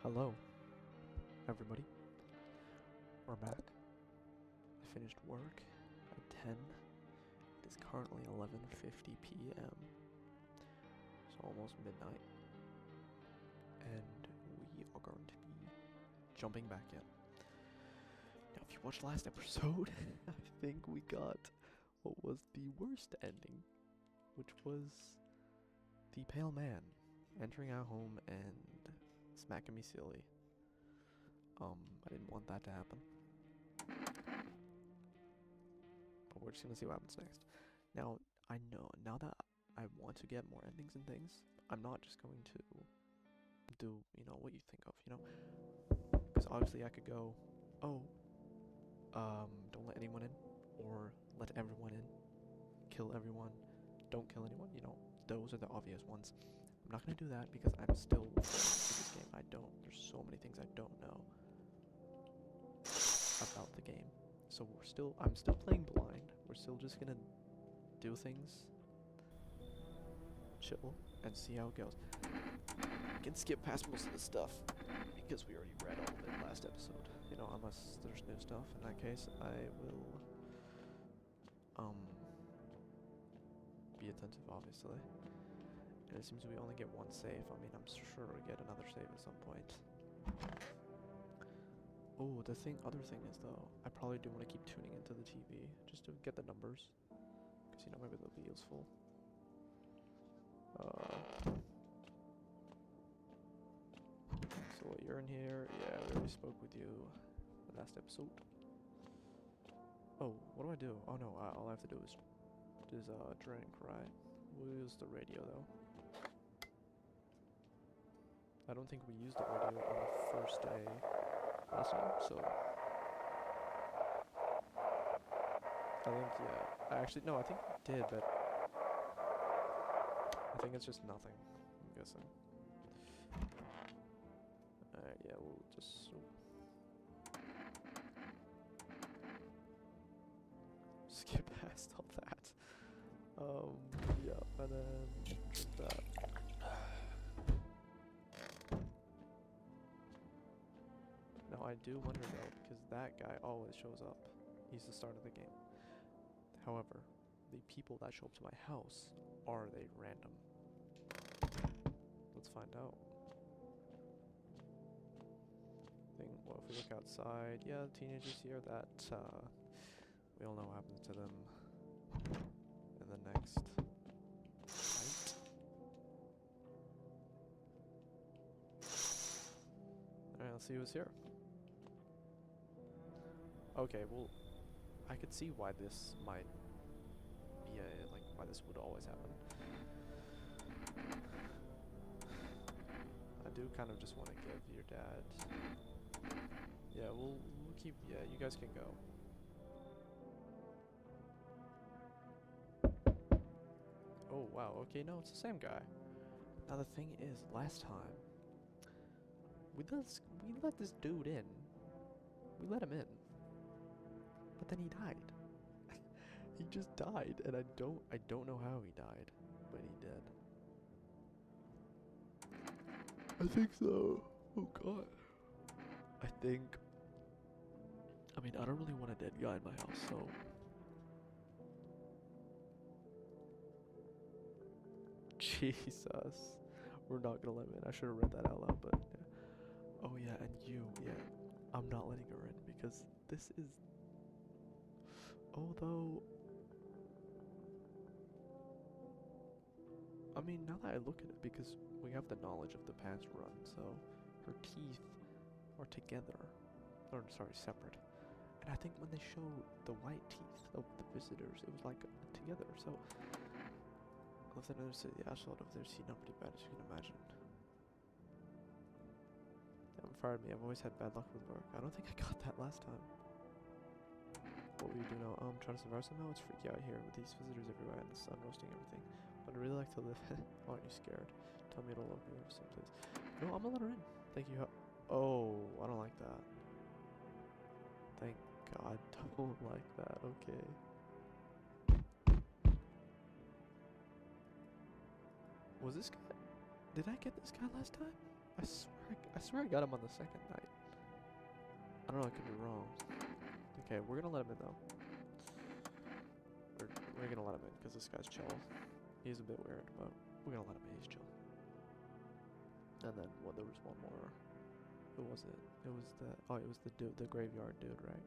Hello, everybody. We're back. I finished work at 10. It is currently 11:50 p.m. So almost midnight. And we are going to be jumping back in. Now, if you watched last episode, I think we got what was the worst ending, which was the pale man entering our home and smacking me silly. I didn't want that to happen. But we're just gonna see what happens next. Now, I know, now that I want to get more endings and things, I'm not just going to do, what you think of, Because obviously I could go, don't let anyone in, or let everyone in, kill everyone, don't kill anyone, those are the obvious ones. I'm not gonna do that because I'm still learning this game. There's so many things I don't know about the game. So I'm still playing blind. We're still just gonna do things, chill, and see how it goes. We can skip past most of the stuff because we already read all of it last episode. Unless there's new stuff. In that case, I will be attentive, obviously. And it seems we only get one save. I mean, I'm sure we'll get another save at some point. Oh, other thing is though, I probably do want to keep tuning into the TV just to get the numbers, because maybe they'll be useful. So you're in here? Yeah, we already spoke with you the last episode. Oh, what do I do? Oh no, all I have to do is drink, right? We'll use the radio though. I don't think we used the radio on the first day last time, so I think, yeah. I think we did, but I think it's just nothing, I'm guessing. Alright, yeah, we'll just skip past all that. Yeah, and then drink that. Now, I do wonder though, because that guy always shows up. He's the start of the game. However, the people that show up to my house, are they random? Let's find out. Well, if we look outside, yeah, the teenagers here, that, we all know what happens to them in the next fight. Alright, let's see who's here. Okay, well, I could see why this might be why this would always happen. I do kind of just want to give your dad... Yeah, we'll keep... Yeah, you guys can go. Oh, wow, okay, no, it's the same guy. Now the thing is, last time, we let this dude in. We let him in. But then he died. He just died, and I don't know how he died, but he did. I think so. Oh god. I mean, I don't really want a dead guy in my house, so... Jesus. We're not gonna let him in. I should have read that out loud, but yeah. Oh yeah, and yeah. I'm not letting her in, because this is... Although... I mean, now that I look at it, because we have the knowledge of the past run, so her teeth are together. Or, sorry, separate. And I think when they show the white teeth of the visitors, it was like together, so... If they notice the asphalt of their seat, not pretty bad, as you can imagine. They haven't fired me, I've always had bad luck with work. I don't think I got that last time. What will you do now? Trying to survive somehow? It's freaky out here with these visitors everywhere and the sun roasting everything. But I'd really like to live. Aren't you scared? Tell me it'll love me or someplace. No, I'm gonna let her in. Thank you. Oh, I don't like that. Thank God, don't like that. Okay. Was this guy? Did I get this guy last time? I swear I got him on the second night. I don't know, I could be wrong. Okay, we're gonna let him in though. We're gonna let him in because this guy's chill. He's a bit weird, but we're gonna let him in. He's chill. And then, well, there was one more. Who was it? It was the dude, the graveyard dude, right?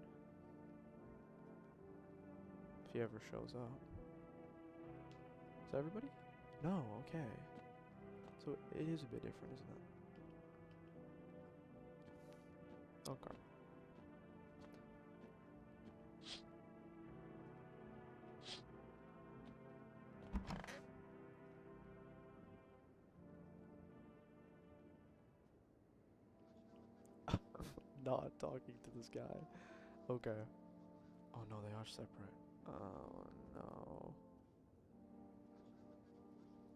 If he ever shows up. Is that everybody? No, okay. So it is a bit different, isn't it? Okay. Not talking to this guy. Okay. Oh no, they are separate. Oh no.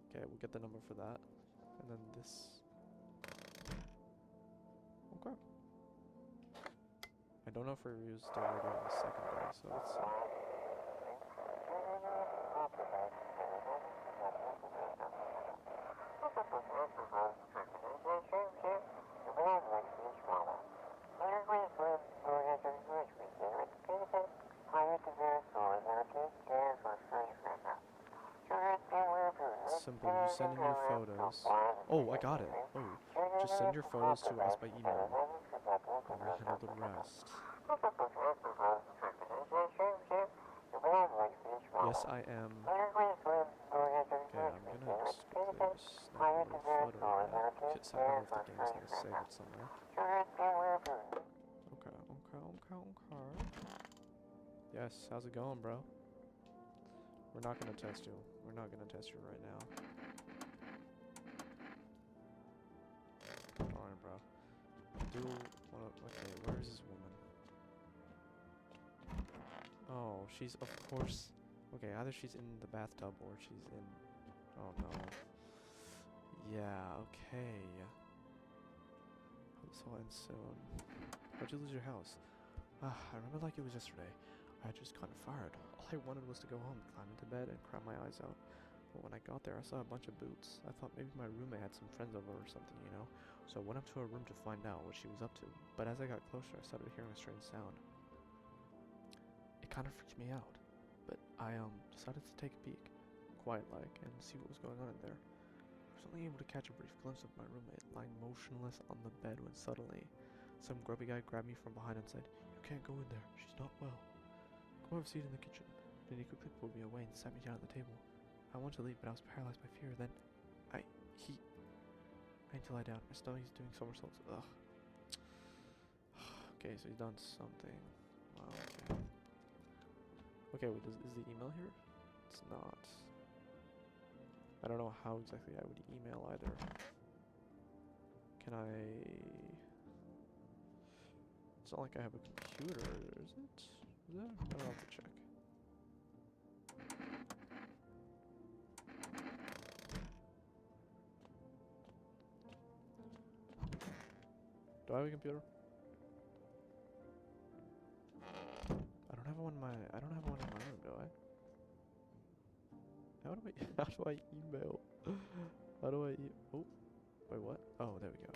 Okay, we'll get the number for that. And then this. Okay. I don't know if we used already on the second guy, so let's see. Simple, you send in your photos. Oh, I got it. Oh, just send your photos to us by email. And we'll handle the rest. Yes, I am. Okay, I'm gonna just quickly just snap a little photo of that. I don't know if the game's gonna save it somewhere. Okay. Yes, how's it going, bro? We're not gonna test you. We're not gonna test you right now. Alright, bro. I do wanna. Okay, where is this woman? Oh, she's of course. Okay, either she's in the bathtub or she's in. Oh no. Yeah. Okay. This will end soon. How'd you lose your house? I remember like it was yesterday. I just caught fired. All I wanted was to go home, climb into bed, and cry my eyes out. But when I got there, I saw a bunch of boots. I thought maybe my roommate had some friends over or something, you know? So I went up to her room to find out what she was up to. But as I got closer, I started hearing a strange sound. It kind of freaked me out. But I decided to take a peek, quiet-like, and see what was going on in there. I was only able to catch a brief glimpse of my roommate lying motionless on the bed when suddenly, some grubby guy grabbed me from behind and said, "You can't go in there. She's not well. Go have a seat in the kitchen." Then he quickly pulled me away and sat me down at the table. I wanted to leave, but I was paralyzed by fear. Then, I need to lie down. My stomach is doing somersaults. Ugh. Okay, so he's done something. Wow, okay. Okay, wait, is the email here? It's not. I don't know how exactly I would email either. Can I... It's not like I have a computer, is it? Is it? I'll have to check. Do I have a computer? I don't have one in my room, do I? How do I email? How do I oh, wait, what? Oh, there we go.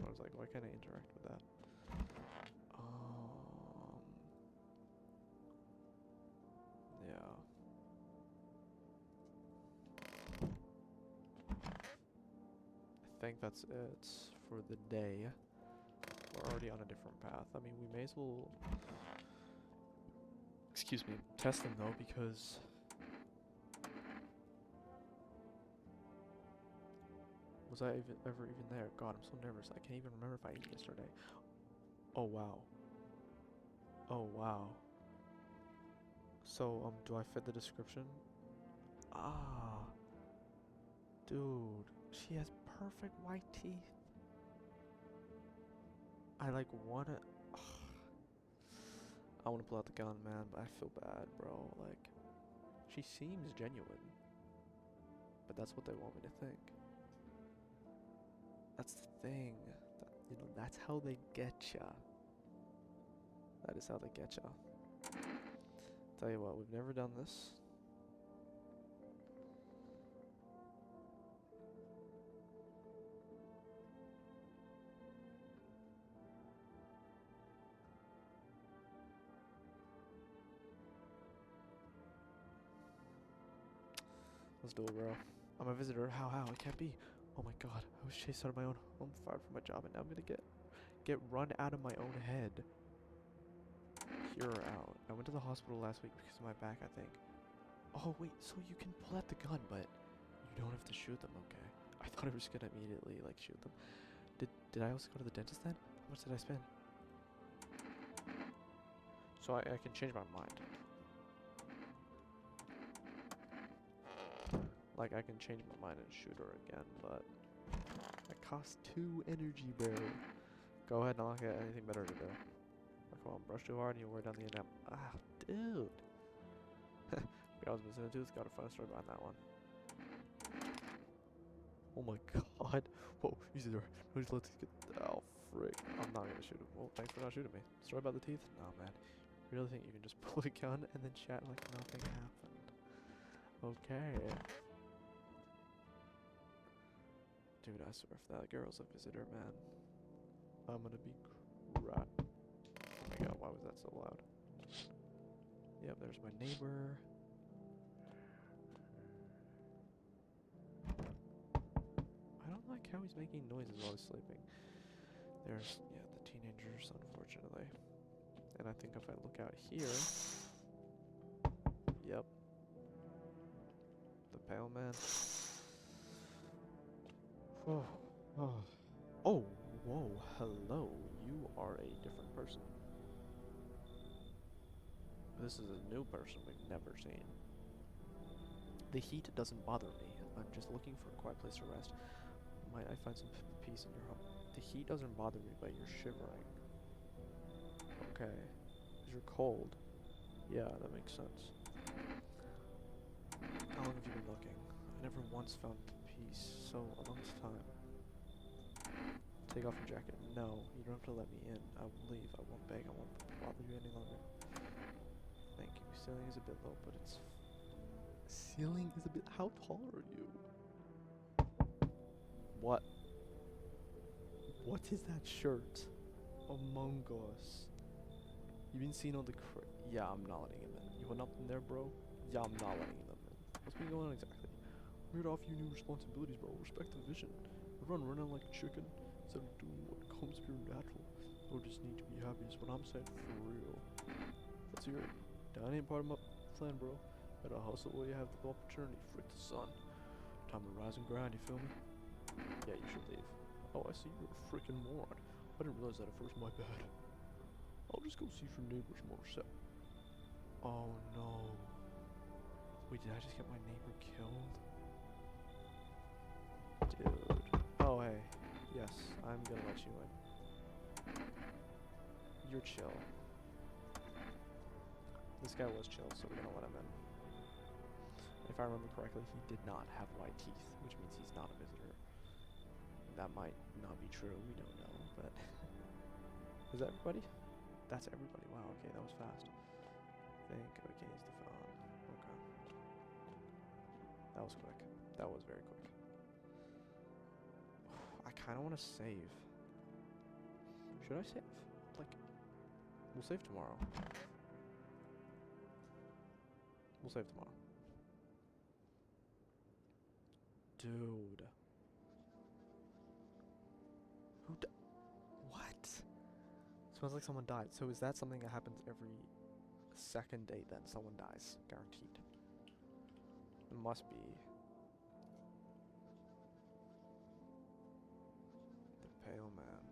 I was like, why can't I interact with that? Yeah. I think that's it for the day. We're already on a different path. I mean, we may as well, excuse me, test them though, because was I ever even there? God, I'm so nervous. I can't even remember if I ate yesterday. Oh wow. Oh wow. So do I fit the description? Ah, dude, she has perfect white teeth. I like wanna. I wanna pull out the gun, man, but I feel bad, bro. Like, she seems genuine, but that's what they want me to think. That's the thing. That's how they get ya. That is how they get ya. Tell you what, we've never done this. let's do it, bro. I'm a visitor. How? It can't be. Oh my god. I was chased out of my own home, fired from my job, and now I'm gonna get run out of my own head. You're out. I went to the hospital last week because of my back, I think. Oh wait, so you can pull out the gun, but you don't have to shoot them, okay? I thought I was gonna immediately like shoot them. Did I also go to the dentist then? How much did I spend? So I can change my mind. Like I can change my mind and shoot her again, but it costs 2 energy barrel. Go ahead and I'll get anything better to do. Like, come on, brush too hard and you'll wear down the enamel. Ah, dude. We always missing a tooth. Got a fun story behind that one. Oh my god. Whoa, easy there. Let's get. Oh, frick. I'm not gonna shoot him. Well, thanks for not shooting me. Story about the teeth? No, man. You really think you can just pull a gun and then chat like nothing happened? Okay. Dude, I swear if that girl's a visitor, man, I'm gonna be right. Oh my god, why was that so loud? Yep, there's my neighbor. I don't like how he's making noises while he's sleeping. There's, yeah, the teenagers, unfortunately. And I think if I look out here, yep, the pale man. Oh, oh, oh, whoa, hello, you are a different person. This is a new person we've never seen. The heat doesn't bother me. I'm just looking for a quiet place to rest. Might I find some peace in your home? The heat doesn't bother me, but you're shivering. Okay. Because you're cold. Yeah, that makes sense. How long have you been looking? I never once found peace, so a long time. Take off your jacket. No, you don't have to let me in. I will leave. I won't beg. I won't bother you any longer. Thank you. Ceiling is a bit low, but it's... Ceiling is a bit... How tall are you? What? What is that shirt? Among Us. You been seeing all the Yeah, I'm not letting him in. You went up in there, bro? Yeah, I'm not letting them in. What's been going on exactly? I'm here to offer you new responsibilities, bro. Respect the vision. Everyone running like a chicken instead of doing what comes pure natural. Or just need to be happy is what I'm saying for real. Let's hear it. That ain't part of my plan, bro. Better hustle while you have the opportunity. Frick the sun. Time to rise and grind, you feel me? Yeah, you should leave. Oh, I see you're a freaking moron. I didn't realize that at first, my bad. I'll just go see if your neighbor's more set. Oh no. Wait, did I just get my neighbor killed? Dude. Oh, hey. Yes, I'm gonna let you in. You're chill. This guy was chill, so we're gonna let him in. If I remember correctly, he did not have white teeth, which means he's not a visitor. That might not be true, we don't know, but... Is that everybody? That's everybody. Wow, okay, that was fast. I think we can use the phone. Okay. That was quick. That was very quick. I kind of want to save. Should I save? Like, we'll save tomorrow. We'll save tomorrow. Dude. What? Smells like someone died. So is that something that happens every second day then? Someone dies. Guaranteed. It must be. The Pale Man.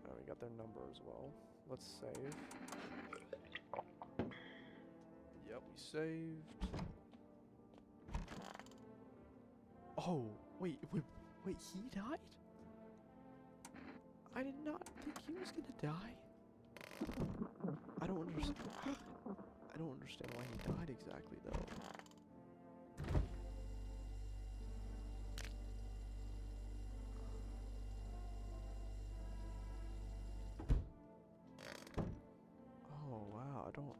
Alright, we got their number as well. Let's save. Yep, we saved. Oh, wait, he died? I did not think he was gonna die. I don't understand. I don't understand why he died exactly, though. Oh, wow, I don't...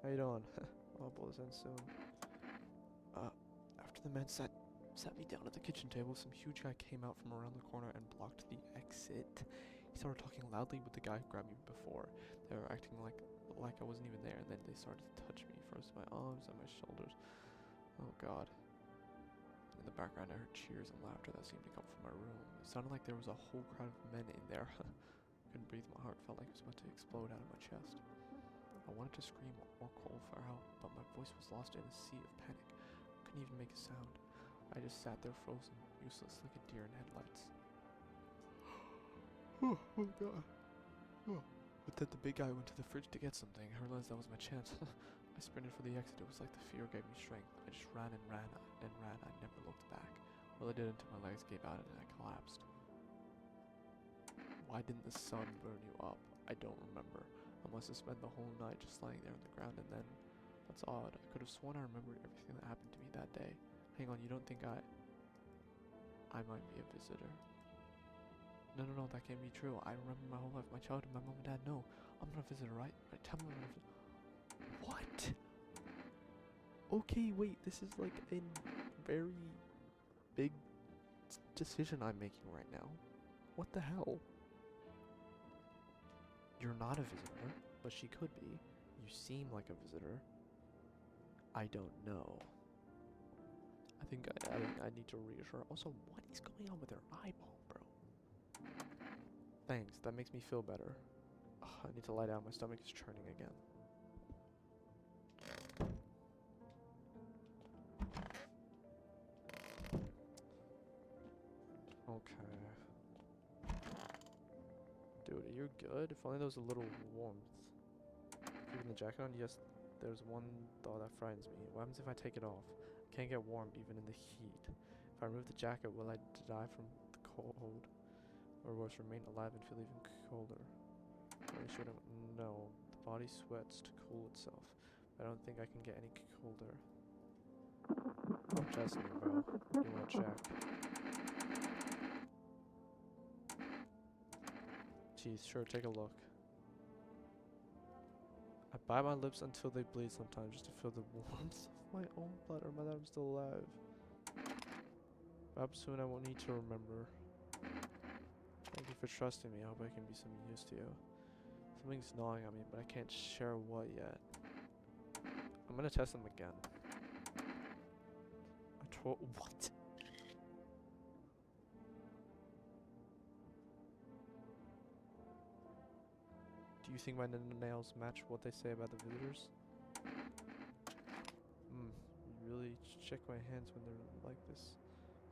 How you doing? I'll pull this in soon. After the men sat me down at the kitchen table, some huge guy came out from around the corner and blocked the exit. He started talking loudly with the guy who grabbed me before. They were acting like like I wasn't even there, and then they started to touch me, first my arms and my shoulders. Oh god. In the background I heard cheers and laughter that seemed to come from my room. It sounded like there was a whole crowd of men in there. Couldn't breathe, my heart felt like it was about to explode out of my chest. I wanted to scream or call for help, but my voice was lost in a sea of panic. I couldn't even make a sound. I just sat there frozen, useless, like a deer in headlights. Oh god. Oh. But then the big guy went to the fridge to get something. I realized that was my chance. I sprinted for the exit. It was like the fear gave me strength. I just ran and ran and ran. I never looked back. Well, I did until my legs gave out and I collapsed. Why didn't the sun burn you up? I don't remember. I must have spent the whole night just lying there on the ground, and then... That's odd. I could have sworn I remembered everything that happened to me that day. Hang on, you don't think I might be a visitor? No, that can't be true. I remember my whole life, my childhood, my mom and dad. No, I'm not a visitor, right? Tell me I'm not a visitor. What? Okay, wait, this is like a very big decision I'm making right now. What the hell? You're not a visitor, but she could be. You seem like a visitor. I don't know. I think I need to reassure. Also, what is going on with her eyeball, bro? Thanks, that makes me feel better. Ugh, I need to lie down, my stomach is churning again. Okay. Dude, you're good? If only there was a little warmth. Keeping the jacket on? Yes, there's one thought that frightens me. What happens if I take it off? I can't get warm even in the heat. If I remove the jacket, will I die from the cold? Or worse, remain alive and feel even colder? I shouldn't know. The body sweats to cool itself. I don't think I can get any colder. I'm testing you, bro. You wanna check? Jeez, sure, take a look. I bite my lips until they bleed sometimes just to feel the warmth of my own blood, or that I'm still alive. Perhaps soon I won't need to remember. Thank you for trusting me. I hope I can be some use to you. Something's gnawing on me, but I can't share what yet. I'm gonna test them again. What? Do you think my nails match what they say about the visitors? You really check my hands when they're like this.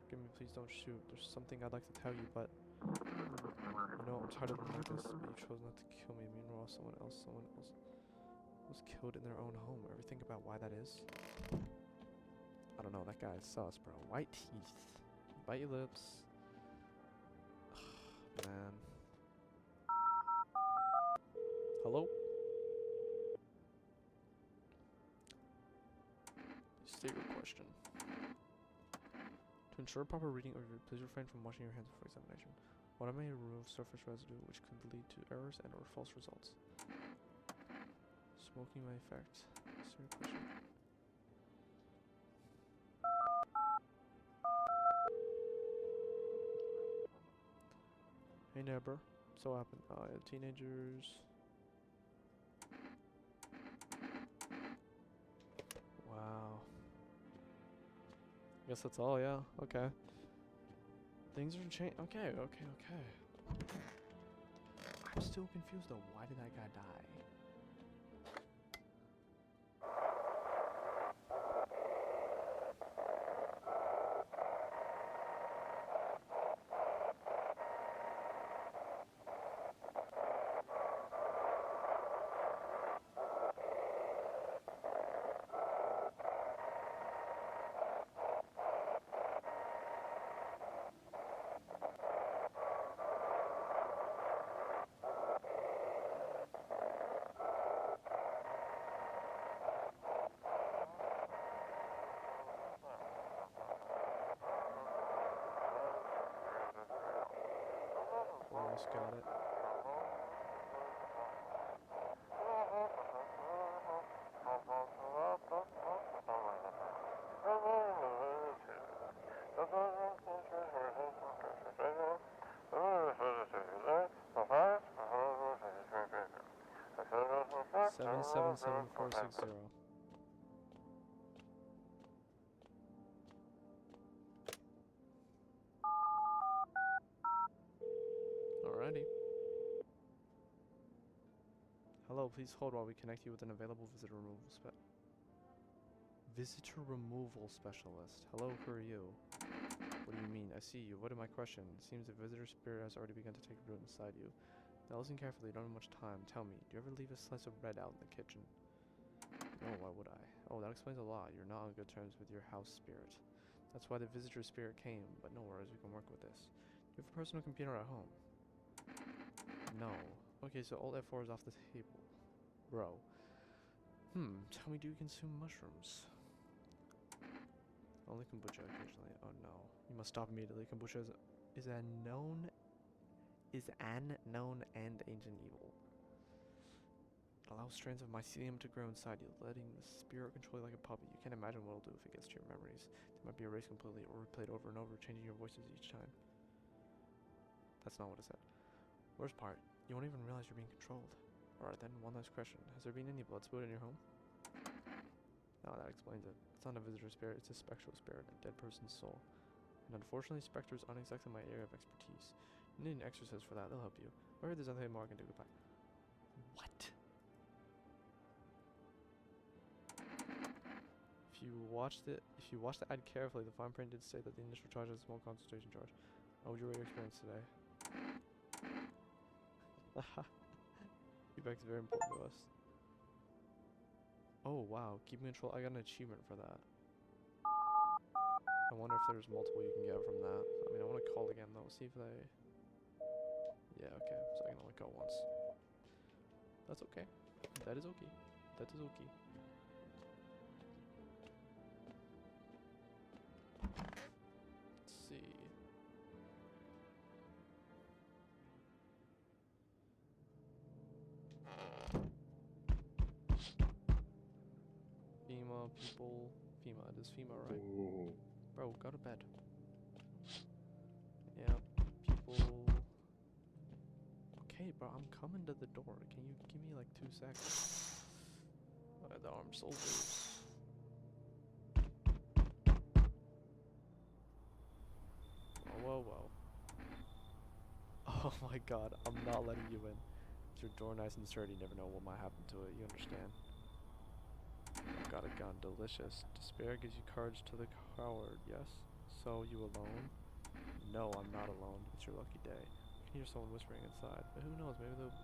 Forgive me, please don't shoot. There's something I'd like to tell you, but... You know, I'm tired of them like this, but you chose not to kill me. Meanwhile, someone else was killed in their own home. Ever think about why that is? I don't know, that guy is sus, bro. White teeth. Bite your lips. Man. Hello? State your question. To ensure proper reading of your, please refrain from washing your hands before examination. Water may remove surface residue, which could lead to errors and/or false results. Smoking may affect. State your question. Hey neighbor, so what happened? Teenagers. Wow. Guess that's all, yeah. Okay. Things are changing. Okay. I'm still confused though. Why did that guy die? Almost got it. 777460. Alrighty. Hello, please hold while we connect you with an available visitor removal specialist. Hello, who are you? What do you mean? I see you. What am I questioning? It seems the visitor spirit has already begun to take root inside you. Now listen carefully, you don't have much time. Tell me, do you ever leave a slice of bread out in the kitchen? No, why would I? Oh, that explains a lot. You're not on good terms with your house spirit. That's why the visitor spirit came, but no worries, we can work with this. Do you have a personal computer at home? No. Okay, so Alt F4 is off the table. Bro. Tell me, do you consume mushrooms? Only kombucha occasionally. Oh no. You must stop immediately. Kombucha is an known and ancient evil. Allow strands of mycelium to grow inside you, letting the spirit control you like a puppy. You can't imagine what it'll do if it gets to your memories. They might be erased completely or replayed over and over, changing your voices each time. That's not what it said. Worst part, you won't even realize you're being controlled. Alright then, one last question. Has there been any blood spilled in your home? No, that explains it. It's not a visitor spirit, it's a spectral spirit, a dead person's soul. And unfortunately, specters aren't exactly my area of expertise. You need an exorcist for that, they'll help you. I heard there's nothing more I can do. Goodbye. What? If you watch the ad carefully, the fine print did say that the initial charge is a small consultation charge. How would you rate your experience today? Feedback is very important to us. Oh wow, keeping control. I got an achievement for that. I wonder if there's multiple you can get from that. I mean, I want to call again though, see if they... Yeah, okay, so I can only call once. That's okay. That is okay. That is okay. Let's see. FEMA people. FEMA. It is FEMA, right? Ooh. Bro, go to bed. Yeah, people. Okay, bro, I'm coming to the door. Can you give me like 2 seconds? The armed soldiers. Whoa, whoa, whoa. Oh my god, I'm not letting you in. It's your door nice and sturdy, you never know what might happen to it, you understand? I've got a gun, delicious. Despair gives you courage to the coward, yes? So, you alone? No, I'm not alone. It's your lucky day. I can hear someone whispering inside, but who knows, maybe they'll...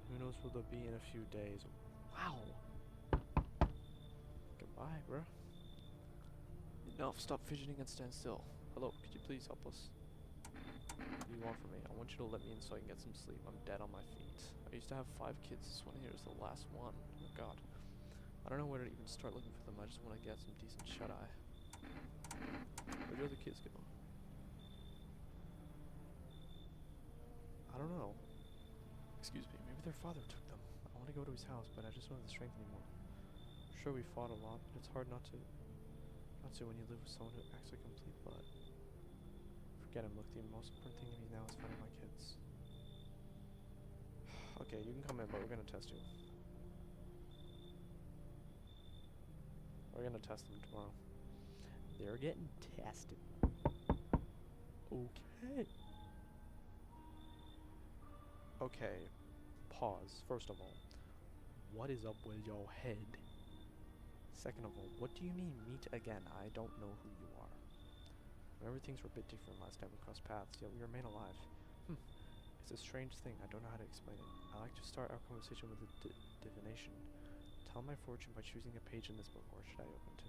Who knows what they'll be in a few days. Wow! Goodbye, bruh. Enough, stop fidgeting and stand still. Hello, could you please help us? What do you want from me? I want you to let me in so I can get some sleep. I'm dead on my feet. I used to have 5 kids. This one here is the last one. Oh god. I don't know where to even start looking for them. I just want to get some decent shut-eye. Where do the kids go? I don't know. Excuse me. Maybe their father took them. I want to go to his house, but I just don't have the strength anymore. Sure, we fought a lot, but it's hard not to when you live with someone who acts like a complete butt. Forget him. Look, the most important thing to me now is finding my kids. Okay, you can come in, but we're gonna test you. We're gonna test them tomorrow. They're getting tested. Okay. Okay. Pause. First of all, what is up with your head? Second of all, what do you mean meet again? I don't know who you are. Remember, things were a bit different last time we crossed paths, yet we remain alive. It's a strange thing. I don't know how to explain it. I like to start our conversation with a divination. Tell my fortune by choosing a page in this book, or should I open to?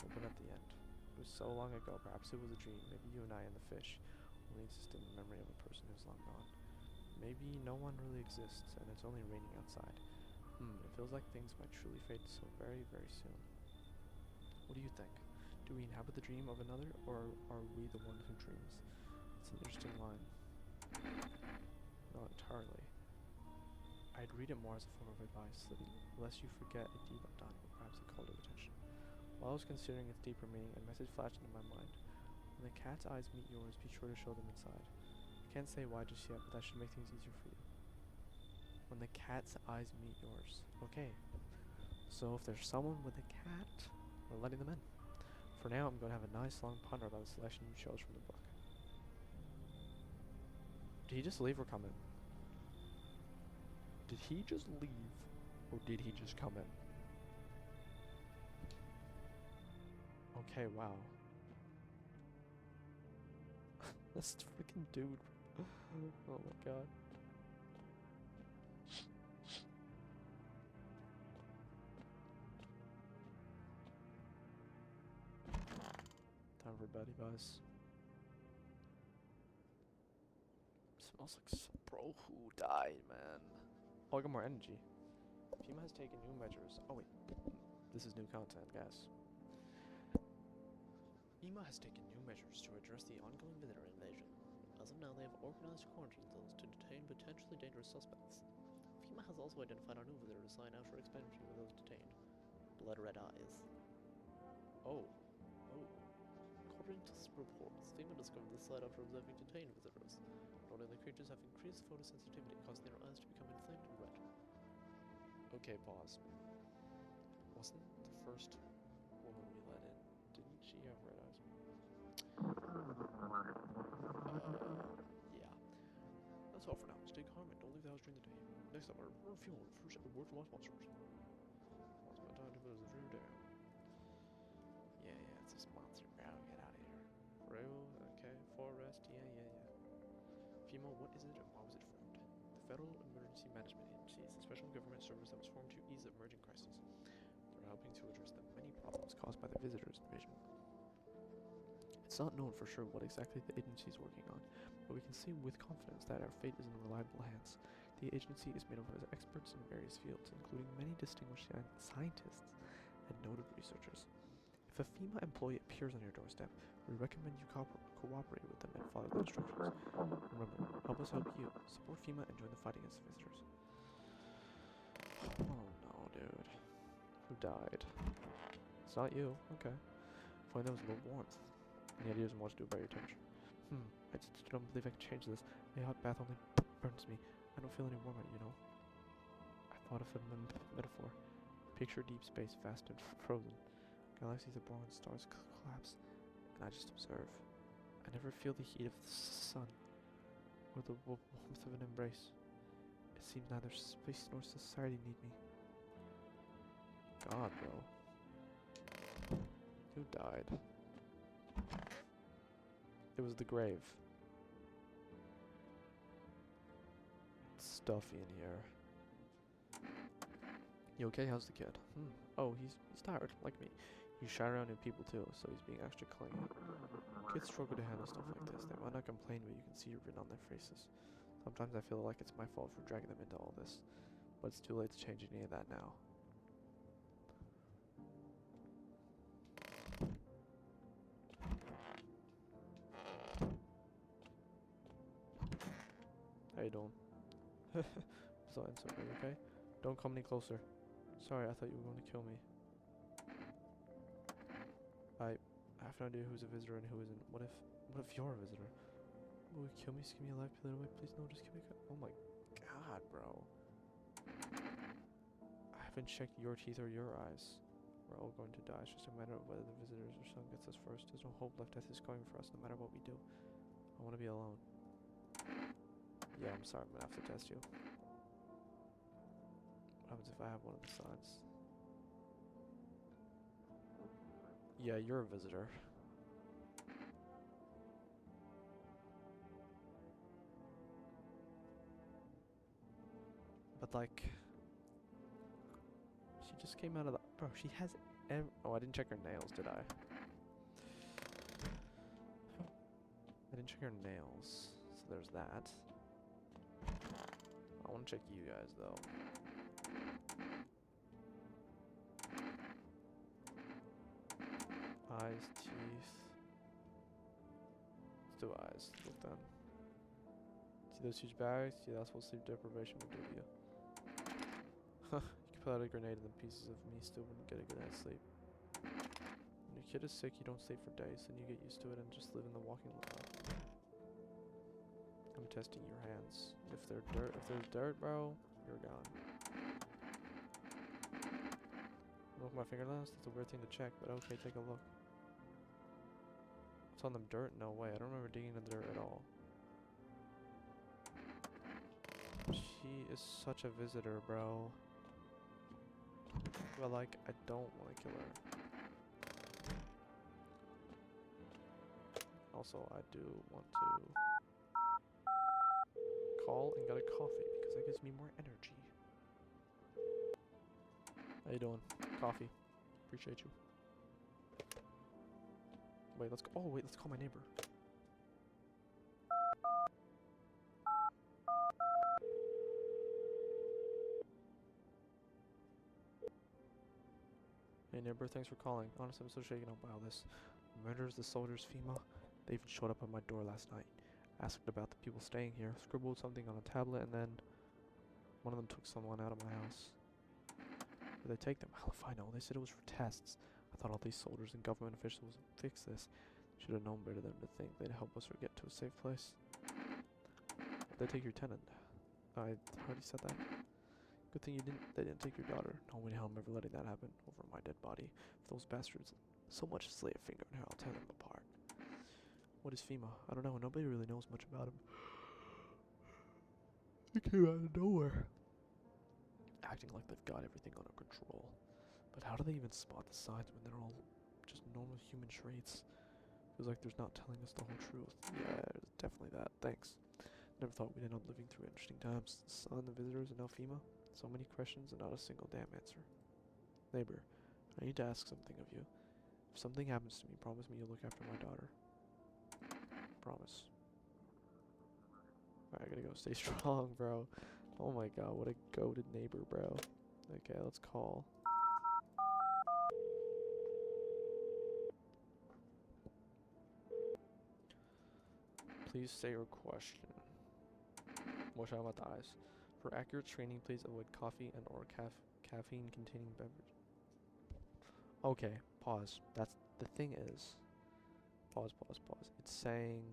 Open at the end. It was so long ago, perhaps it was a dream. Maybe you and I and the fish only exist in the memory of a person who's long gone. Maybe no one really exists, and it's only raining outside. It feels like things might truly fade so very, very soon. What do you think? Do we inhabit the dream of another, or are we the one who dreams? It's an interesting line. Not entirely. I'd read it more as a form of advice, lest you forget a deed I've done, or perhaps a call to attention. While I was considering its deeper meaning, a message flashed into my mind. When the cat's eyes meet yours, be sure to show them inside. I can't say why just yet, but that should make things easier for you. when the cat's eyes meet yours. Okay, so if there's someone with a cat, we're letting them in. For now, I'm going to have a nice long ponder about the selection you chose from the book. Did he just leave or come in? Did he just leave, or did he just come in? Okay, wow. This freaking dude. Oh my god. Time for Betty Buzz. Smells like bro, who died, man? Oh, I got more energy. FEMA has taken new measures. Oh wait, this is new content, guys. FEMA has taken new measures to address the ongoing visitor invasion. As of now, they have organized quarantine zones to detain potentially dangerous suspects. FEMA has also identified a new visitor to sign out for expansion with those detained. Blood red eyes. Oh. According to reports, FEMA discovered this site after observing detained visitors. Not only the creatures have increased photosensitivity, causing their eyes to become inflamed and red. Okay, pause. Wasn't the first woman we let in, didn't she have red eyes? Yeah. That's all for now. Stay calm and don't leave the house during the day. Next up, our fuel first word from our sponsors. What's my time to visit the dream down? Yeah, it's a sponsor, bro. Get out of here. For real? Okay. Forest? Yeah. FEMA, what is it and why was it formed? The Federal Emergency Management Agency is a special government service that was formed to ease emerging crises. They're helping to address the many problems caused by the visitors invasion. It's not known for sure what exactly the agency is working on, but we can say with confidence that our fate is in reliable hands. The agency is made up of experts in various fields, including many distinguished scientists and noted researchers. If a FEMA employee appears on your doorstep, we recommend you cooperate with them and follow the instructions. Remember, help us help you. Support FEMA and join the fight against the visitors. Oh no, dude. Who died? It's not you. Okay. If only there was a little warmth. Any ideas on what to do about your temperature? I just don't believe I can change this. A hot bath only burns me. I don't feel any warmer, you know. I thought of a metaphor. Picture deep space, vast and frozen. Galaxies are born, stars collapse, and I just observe. I never feel the heat of the sun, or the warmth of an embrace. It seems neither space nor society need me. God, bro. Who died? It was the grave. It's stuffy in here. You okay? How's the kid? Oh, he's tired, like me. He's shy around new people too, so he's being extra clingy. Kids struggle to handle stuff like this. They might not complain, but you can see it written on their faces. Sometimes I feel like it's my fault for dragging them into all this, but it's too late to change any of that now. How you doing? So, are you okay? Don't come any closer. Sorry, I thought you were going to kill me. I have no idea who's a visitor and who isn't. What if you're a visitor? Will you kill me, skin me alive, peel it away? Please no, just kill me. Oh my god, bro. I haven't checked your teeth or your eyes. We're all going to die. It's just a matter of whether the visitors or son gets us first. There's no hope left. Death is coming for us no matter what we do. I want to be alone. Yeah, I'm sorry. I'm going to have to test you. What happens if I have one of the signs? Yeah, you're a visitor. But like, she just came out of the... Bro, she has... Oh, I didn't check her nails, did I? I didn't check her nails. So there's that. I want to check you guys, though. Eyes, teeth. Let's do eyes. Look then. See those huge bags? Yeah, that's what sleep deprivation will do to you. You could put out a grenade and the pieces of me still wouldn't get a good night's sleep. When your kid is sick, you don't sleep for days, then you get used to it and just live in the walking lookout. I'm testing your hands. If there's dirt, bro, you're gone. Look at my fingernails? That's a weird thing to check, but okay, take a look. It's on the dirt? No way. I don't remember digging in the dirt at all. She is such a visitor, bro. But like, I don't want to kill her. Also, I do want to call and get a coffee because that gives me more energy. How you doing? Coffee. Appreciate you. Wait, let's go. Oh, wait, let's call my neighbor. Hey neighbor, thanks for calling. Honestly, I'm so shaken up by all this. Murders, the soldiers, FEMA. They even showed up at my door last night. Asked about the people staying here. Scribbled something on a tablet, and then one of them took someone out of my house. Did they take them? Hell if I know. They said it was for tests. I thought all these soldiers and government officials would fix this. Should have known better than to think they'd help us or get to a safe place. They take your tenant. I already said that. Good thing they didn't take your daughter. No way hell I'm ever letting that happen over my dead body. If those bastards so much as lay a finger in her, I'll tear them apart. What is FEMA? I don't know. Nobody really knows much about him. They came out of nowhere. Acting like they've got everything under control. But how do they even spot the signs when they're all just normal human traits? Feels like there's not telling us the whole truth. Yeah, definitely that. Thanks. Never thought we'd end up living through interesting times. The sun, the visitors, and now FEMA. So many questions and not a single damn answer. Neighbor, I need to ask something of you. If something happens to me, promise me you'll look after my daughter. Promise. Alright, I gotta go. Stay strong, bro. Oh my god, what a goated neighbor, bro. Okay, let's call. Please say your question. Watch out about the eyes. For accurate training, please avoid coffee and or caffeine-containing beverage. Okay, pause. That's the thing is. Pause. It's saying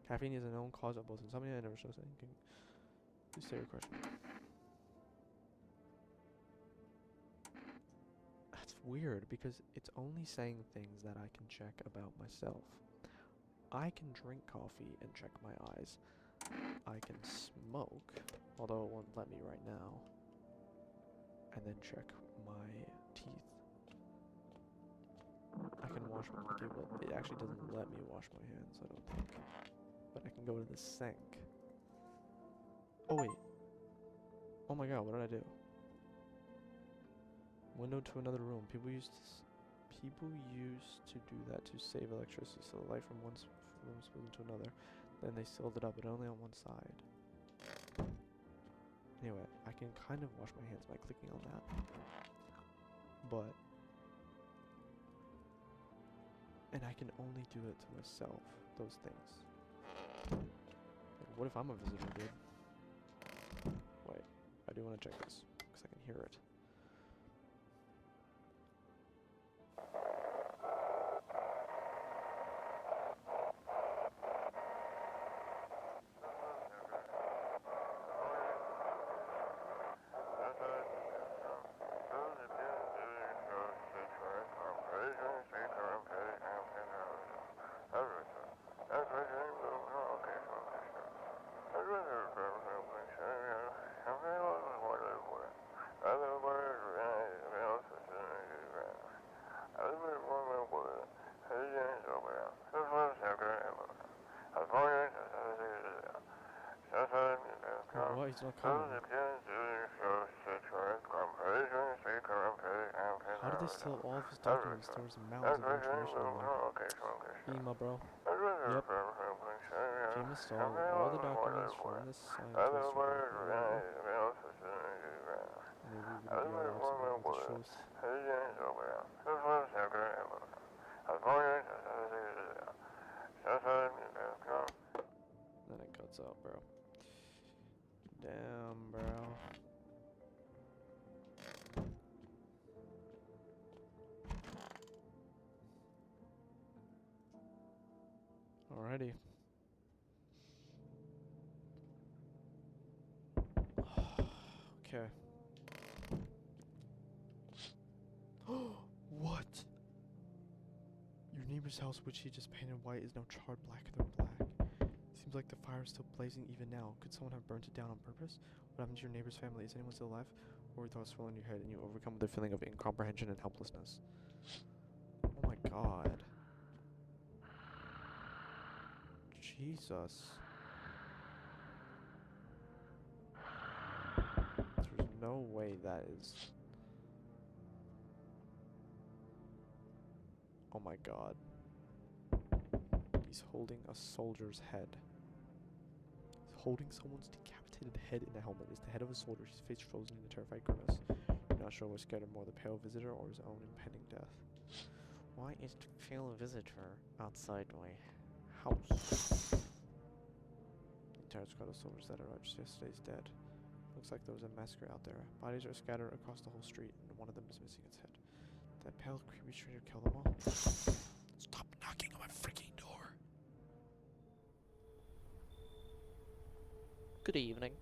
caffeine is a known cause of both insomnia and nervous system. Please say your question. That's weird because it's only saying things that I can check about myself. I can drink coffee and check my eyes. I can smoke, although it won't let me right now, and then check my teeth. I can wash my teeth, well, it actually doesn't let me wash my hands, I don't think. But I can go to the sink. Oh wait. Oh my god, what did I do? Window to another room. People used to do that to save electricity, so the light from one room spilled into another. Then they sealed it up, but only on one side. Anyway, I can kind of wash my hands by clicking on that. But... and I can only do it to myself, those things. Like, what if I'm a visitor, dude? Wait, I do want to check this, because I can hear it. What? He's not coming. How did they steal all of his documents? There was mountains of information on there. FEMA, bro. Yep. FEMA stole all the documents from this scientist report. And they leave the DR out with the truth. Then it cuts out, bro. Damn, bro. Alrighty. Okay. What? Your neighbor's house, which he just painted white, is now charred blacker than black. Seems like the fire is still blazing even now. Could someone have burnt it down on purpose? What happened to your neighbor's family? Is anyone still alive? Or thoughts swirl in your head and you overcome with a feeling of incomprehension and helplessness. Oh my god. Jesus. There's no way that is... Oh my god. He's holding a soldier's head. He's holding someone's decapitated head in a helmet. It's the head of a soldier, his face frozen in a terrified grimace. You're not sure what scared him more, the pale visitor or his own impending death. Why is the pale visitor outside my house? The entire squad of soldiers that arrived just yesterday is dead. Looks like there was a massacre out there. Bodies are scattered across the whole street, and one of them is missing its head. Did that pale, creepy stranger kill them all? Stop knocking on my freaking door! Good evening.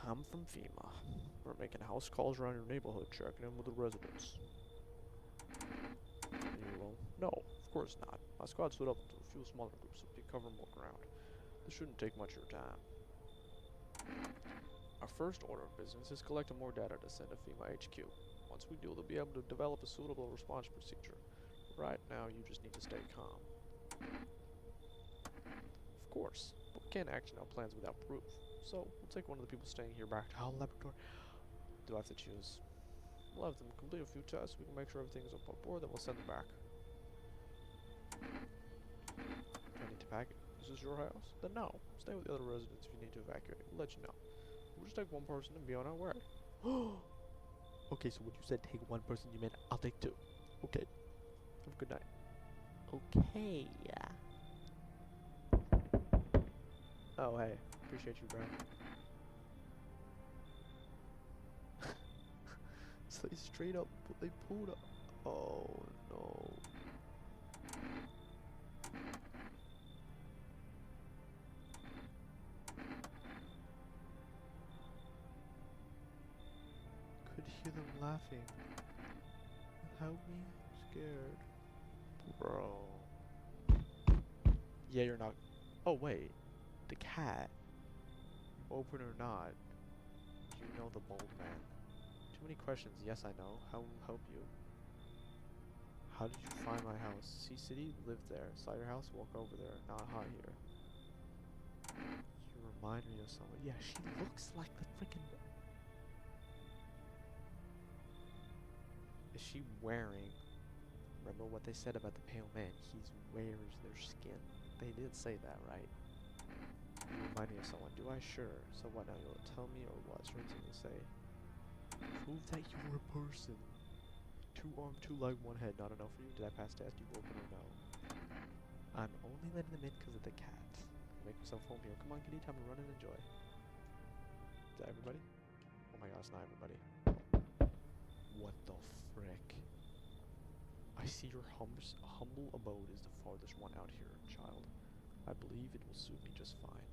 I'm from FEMA. We're making house calls around your neighborhood, checking in with the residents. You will? No, of course not. My squad split up into a few smaller groups so we can cover more ground. This shouldn't take much of your time. Our first order of business is collecting more data to send to FEMA HQ. Once we do, they'll be able to develop a suitable response procedure. Right now, you just need to stay calm. Of course, but we can't action our plans without proof. So, we'll take one of the people staying here back to our laboratory. Do I have to choose? We'll have them complete a few tests, we can make sure everything is up on board, then we'll send them back. Do I need to pack it? Is this your house? Then no. Stay with the other residents if you need to evacuate. We'll let you know. We'll just take one person and be on our way. Okay, so when you said take one person, you meant I'll take two. Okay. Have a good night. Okay. Oh, hey. Appreciate you, bro. So they straight up, they pulled up. Oh, no. Could hear them laughing. Help me, I'm scared. Bro. Yeah, you're not. Oh, wait. The cat. Open or not. You know the mold man. Too many questions. Yes, I know. How will help you? How did you find my house? Sea City? Lived there. Saw your house? Walk over there. Not hot here. You remind me of someone. Yeah, she looks like the freaking... Is she wearing... Remember what they said about the pale man? He wears their skin. They did say that, right? You remind me of someone. Do I? Sure. So what now? You'll tell me or what? Strange thing to say. Prove that you're a person. 2 arm, 2 leg, 1 head. Not enough for you? Did I pass test? You open or no? I'm only letting them in because of the cat. Make myself home here. Come on, kitty. Time to run and enjoy. Is that everybody? Oh my god, it's not everybody. What the frick? I see your humble abode is the farthest one out here, child. I believe it will suit me just fine.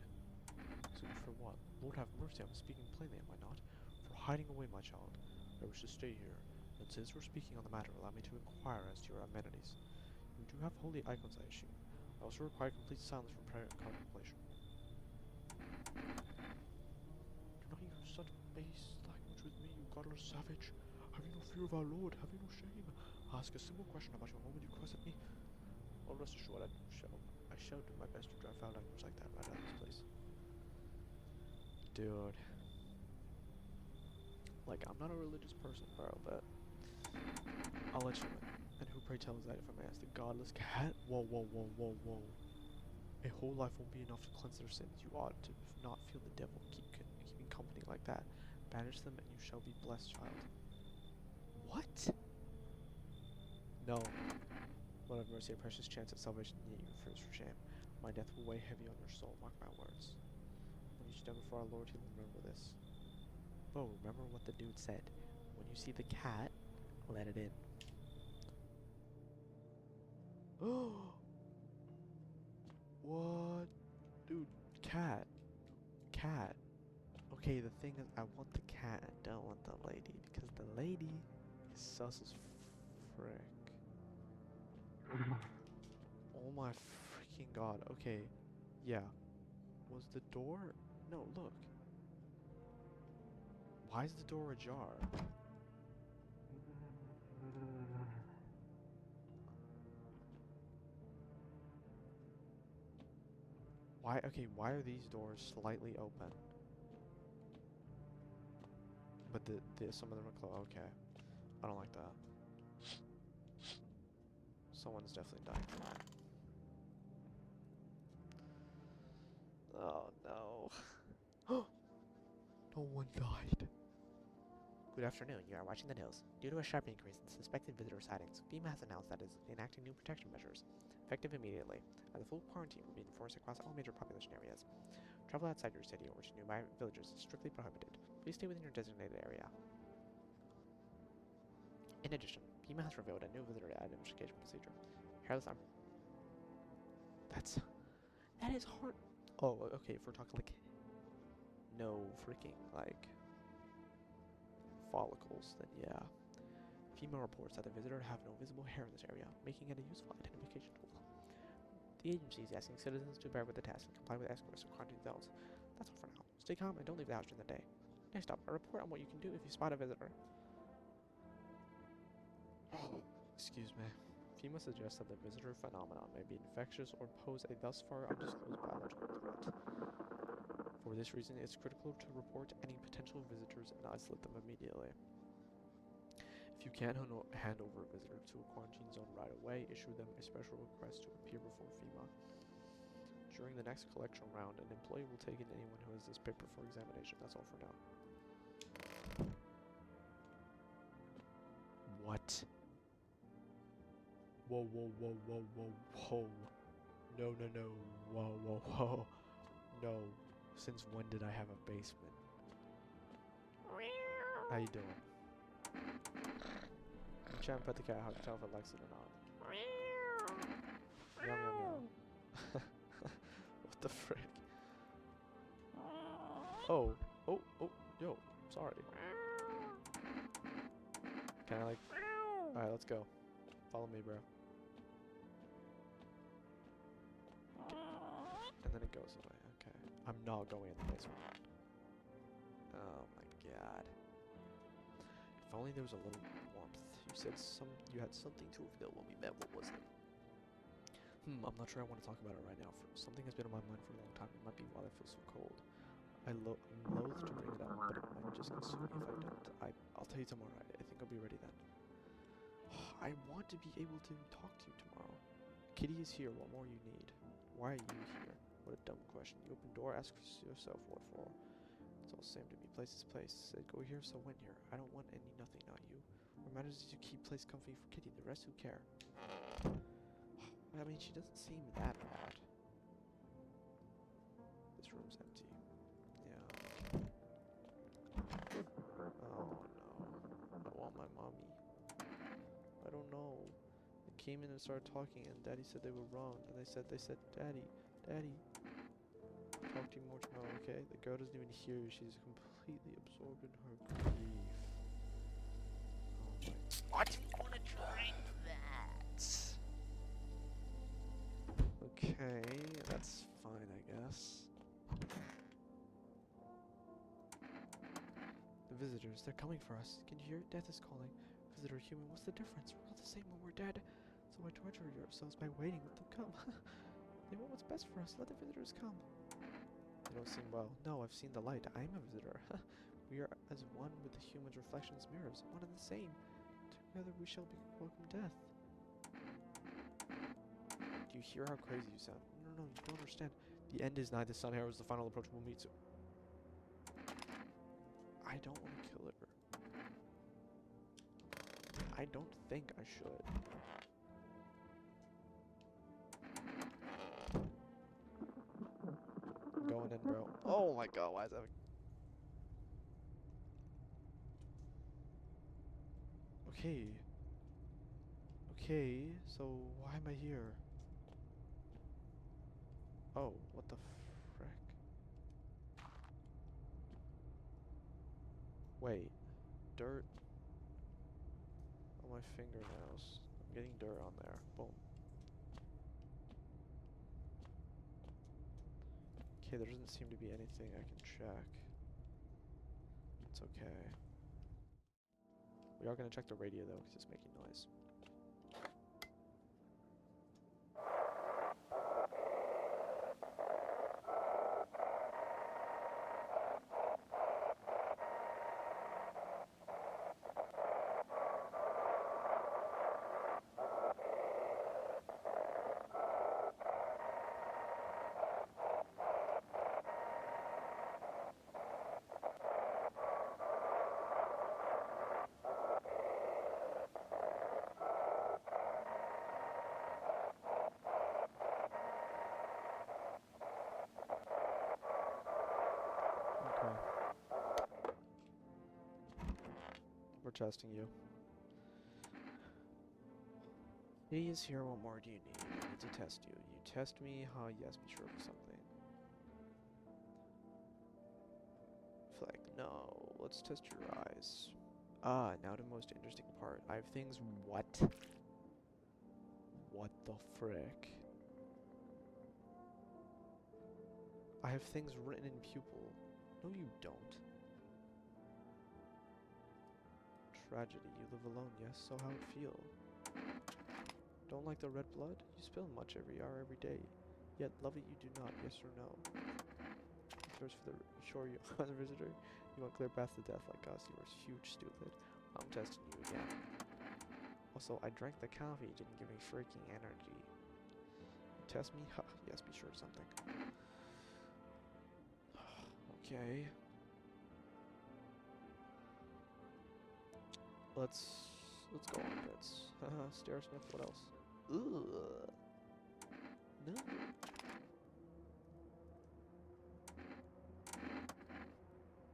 Suit for what? Lord have mercy, I'm speaking plainly, am I not? For hiding away, my child. I wish to stay here. And since we're speaking on the matter, allow me to inquire as to your amenities. You do have holy icons, I assume. I also require complete silence from prayer and contemplation. Do not use such base language with me, you godless savage. Have you no fear of our Lord? Have you no shame? Ask a simple question about your home and you curse at me? Well, rest assured, I shall do my best to drive foul language like that right out of this place. Dude. Like, I'm not a religious person, bro, but I'll let you in. And who pray tell is that, if I may ask? The godless cat? Whoa, whoa, whoa, whoa, whoa. A whole life won't be enough to cleanse their sins. You ought to not feel the devil keeping company like that. Banish them and you shall be blessed, child. What? No. Lord have mercy, a precious chance at salvation, yet you refuse for shame. My death will weigh heavy on your soul, mark my words. When you stand before our Lord, he will remember this. Bo, remember what the dude said. When you see the cat, let it in. Oh! What? Dude, cat. Cat. Okay, the thing is, I want the cat. I don't want the lady because the lady is sus as frick. Oh my freaking god. Okay, yeah. Was the door? No, look. Why is the door ajar? Why? Okay, why are these doors slightly open? But some of them are closed. Okay, I don't like that. Someone's definitely dying for that. Oh no. No one died. Good afternoon. You are watching the news. Due to a sharp increase in suspected visitor sightings, FEMA has announced that it is enacting new protection measures, effective immediately, and the full quarantine will be enforced across all major population areas. Travel outside your city or to nearby villages is strictly prohibited. Please stay within your designated area. In addition, FEMA has revealed a new visitor identification procedure. Hairless arm. That is hard. Oh, okay. If we're talking like no freaking like follicles, then yeah. FEMA reports that the visitor have no visible hair in this area, making it a useful identification tool. The agency is asking citizens to bear with the test and comply with escorts to quarantine zones. That's all for now. Stay calm and don't leave the house during the day. Next up, a report on what you can do if you spot a visitor. Excuse me. FEMA suggests that the visitor phenomenon may be infectious or pose a thus far undisclosed biological threat. For this reason, it's critical to report any potential visitors and isolate them immediately. If you can't hand over a visitor to a quarantine zone right away, issue them a special request to appear before FEMA. During the next collection round, an employee will take in anyone who has this paper for examination. That's all for now. What? Whoa, whoa, whoa, whoa, whoa, whoa. No, no, no. Whoa, whoa, whoa. No. Since when did I have a basement? How you doing? I'm trying to pet the cat. How to tell if it likes it or not. Meow, meow, meow. What the frick? Oh. Oh, oh, yo. Sorry. Can I like... Alright, let's go. Follow me, bro. And then it goes away. Okay. I'm not going in the basement. Oh my god. If only there was a little warmth. You had something to reveal when we met. What was it? I'm not sure I want to talk about it right now. Something has been on my mind for a long time. It might be why I feel so cold. I'm loath to bring it up, but it might just consume me if I don't. I'll tell you tomorrow. I think I'll be ready then. I want to be able to talk to you tomorrow. Kitty is here. What more you need? Why are you here? What a dumb question. You open door, ask yourself what for. It's all the same to me. Place is place. Said go here, so went here. I don't want any nothing, not you. What matters is you keep place comfy for Kitty. The rest who care. I mean, she doesn't seem that bad. This room's empty. Yeah. Oh no. I want my mommy. I don't know. They came in and started talking, and Daddy said they were wrong. And they said, Daddy, Daddy. Talk to you more tomorrow, okay? The girl doesn't even hear you. She's completely absorbed in her grief. Oh my. What? You want to drink that? Okay, that's fine, I guess. The visitors, they're coming for us. Can you hear it? Death is calling. Visitor, human, what's the difference? We're all the same when we're dead. So why torture yourselves by waiting? Let them come. They want what's best for us. Let the visitors come. They don't seem well. No, I've seen the light. I am a visitor. We are as one with the human's reflections mirrors, one and the same. Together we shall be welcome death. Do you hear how crazy you sound? No, you don't understand. The end is nigh. The sun arrow is the final approach. We'll meet soon. I don't want to kill her. I don't think I should. I'm going in, bro. Oh my god, why is that? Okay. Okay, so why am I here? Oh, what the frick? Wait. Dirt on my fingernails. I'm getting dirt on there. Boom. Okay, there doesn't seem to be anything I can check. It's okay. We are gonna check the radio though, because it's making noise. Okay. We're testing you. Please hear what more do you need? I need to test you. You test me? Huh? Yes, be sure of something. Flag, no. Let's test your eyes. Ah, now the most interesting part. I have things. What? What the frick? I have things written in pupil. No, you don't. Tragedy. You live alone, yes? So how it feel? Don't like the red blood? You spill much every hour, every day. Yet love it you do not, yes or no? Thirst for the shore you are the visitor. You want clear path to death like us. You are huge, stupid. I'm testing you again. Also, I drank the coffee. Didn't give me freaking energy. You test me? Ha. Yes, be sure of something. Okay. Let's go on bits. Haha, stare sniff, what else? Ugh. No.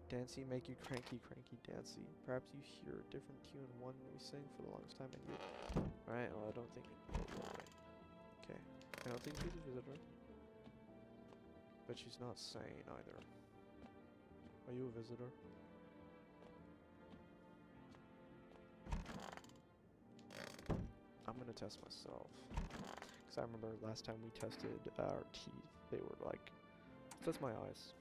Dancy make you cranky, cranky dancy. Perhaps you hear a different tune, one we sing for the longest time and you. Alright, well I don't think okay. I don't think she's a visitor. But she's not sane either. Are you a visitor? I'm gonna test myself. Because I remember last time we tested our teeth, they were like, test my eyes.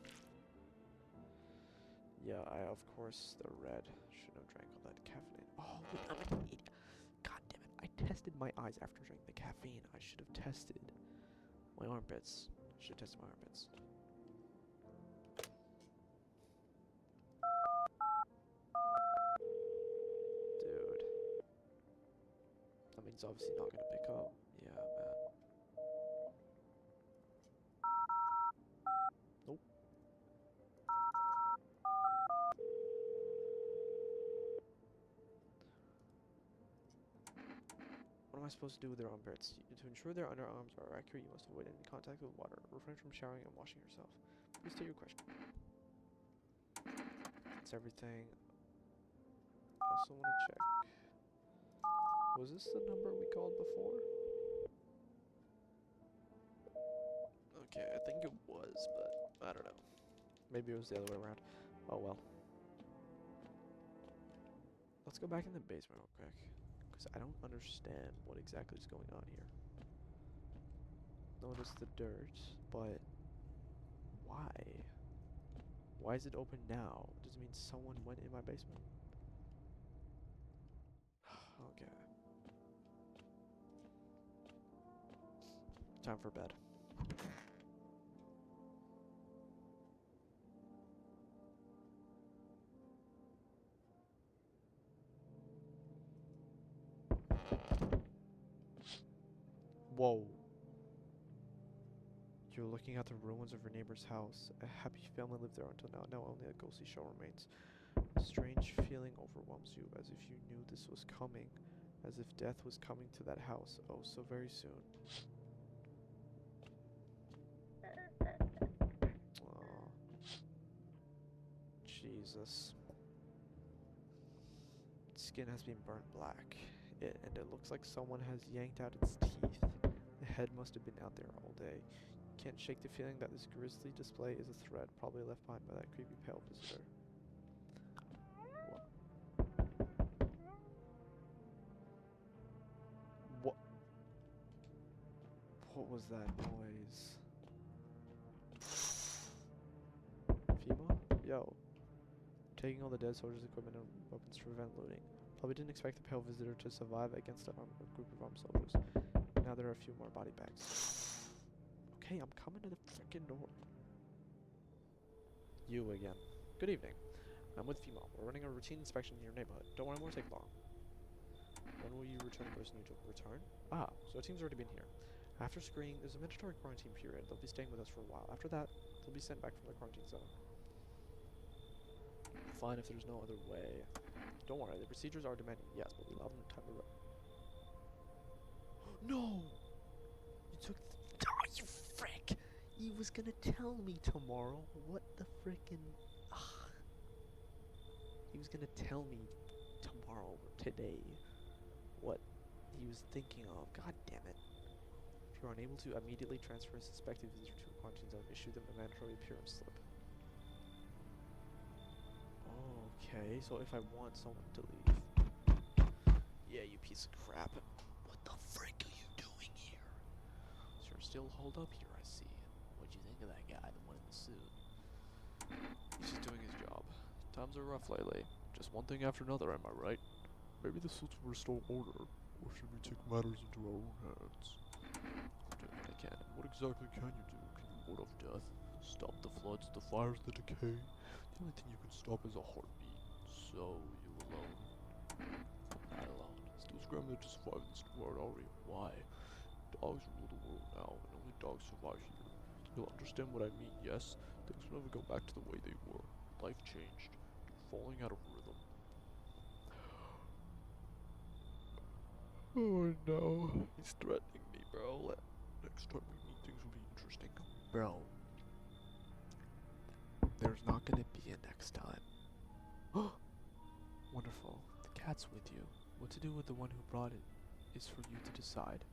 Yeah, of course, the red. Shouldn't have drank all that caffeine. Oh, I'm an idiot. God damn it. I tested my eyes after drinking the caffeine. I should have tested my armpits. I should have tested my armpits. Dude. That means obviously not gonna pick up. Yeah, man. Nope. What am I supposed to do with their armpits? To ensure their underarms are accurate, you must avoid any contact with water. Refrain from showering and washing yourself. Please state your question. That's everything. Also want to check. Was this the number we called before? Okay, I think it was, but I don't know. Maybe it was the other way around. Oh well. Let's go back in the basement real quick. Because I don't understand what exactly is going on here. Notice the dirt, but why? Why is it open now? Does it mean someone went in my basement? Okay. Time for bed. Whoa. You're looking at the ruins of your neighbor's house. A happy family lived there until now. Now only a ghostly shell remains. A strange feeling overwhelms you, as if you knew this was coming. As if death was coming to that house. Oh, so very soon. Aww. Jesus. Its skin has been burnt black. And it looks like someone has yanked out its teeth. The head must have been out there all day. Can't shake the feeling that this grisly display is a threat, probably left behind by that creepy pale visitor. What was that noise? FEMA? Yo. Taking all the dead soldiers' equipment and weapons to prevent looting. Probably didn't expect the pale visitor to survive against a group of armed soldiers. Now there are a few more body bags. Okay, I'm coming to the frickin' door. You again. Good evening. I'm with FEMA. We're running a routine inspection in your neighborhood. Don't worry, it won't take long. When will you return the person you took? Return? Ah, so our team's already been here. After screening, there's a mandatory quarantine period. They'll be staying with us for a while. After that, they'll be sent back from the quarantine zone. Fine if there's no other way. Don't worry, the procedures are demanding, yes, but we allow them time to No! You took the— Oh, you frick! You was gonna tell me tomorrow. What the frickin'— He was gonna tell me tomorrow or today what he was thinking of. God damn it. If you're unable to immediately transfer a suspected visitor to a quarantine zone, issue them a mandatory appearance slip. Okay, so if I want someone to leave. Yeah, you piece of crap. What the frick are you doing here? So you're still holed up here, I see. What'd you think of that guy, the one in the suit? He's just doing his job. Times are rough lately. Just one thing after another, am I right? Maybe this will restore order, or should we take matters into our own hands? I'm doing what I can. What exactly can you do? Can you ward off death? Stop the floods, the fires, the decay? The only thing you can stop is a heartbeat. So, you alone? I'm not alone. Still scrambling to survive in this world, are we? Why? Dogs rule the world now, and only dogs survive here. You'll understand what I mean, yes? Things will never go back to the way they were. Life changed. You're falling out of rhythm. Oh no. He's threatening me, bro. Next time we meet, things will be interesting. Bro. There's not gonna be a next time. Wonderful. The cat's with you. What to do with the one who brought it is for you to decide.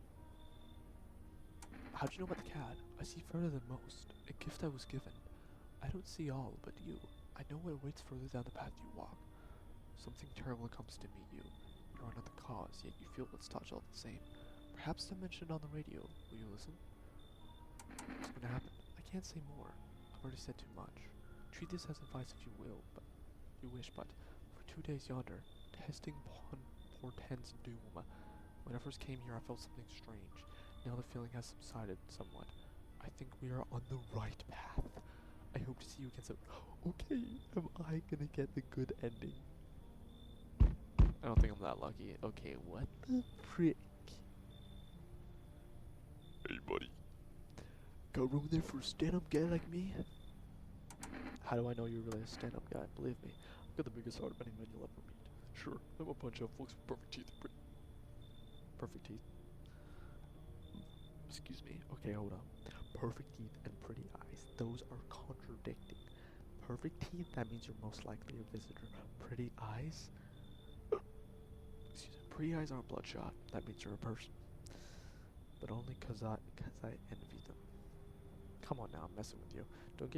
How'd you know about the cat? I see further than most. A gift I was given. I don't see all, but you. I know what awaits further down the path you walk. Something terrible comes to meet you. You are not the cause, yet you feel its touch all the same. Perhaps I mentioned on the radio. Will you listen? What's gonna happen? I can't say more. I've already said too much. Treat this as advice if you will, but you wish, but for 2 days yonder, testing portends doom. When I first came here, I felt something strange. Now the feeling has subsided somewhat. I think we are on the right path. I hope to see you again soon. Okay, am I gonna get the good ending? I don't think I'm that lucky. Okay, what the frick? Hey, buddy. Got room there for a stand-up guy like me? How do I know you're really a stand-up guy? Believe me, I've got the biggest heart of any man you'll ever meet. Sure, I'm a punch out folks with perfect teeth and perfect teeth. Excuse me. Okay, hold on. Perfect teeth and pretty eyes. Those are contradicting. Perfect teeth, that means you're most likely a visitor. Pretty eyes? Excuse me. Pretty eyes aren't bloodshot. That means you're a person. But only cause I envy them. Come on now, I'm messing with you. Don't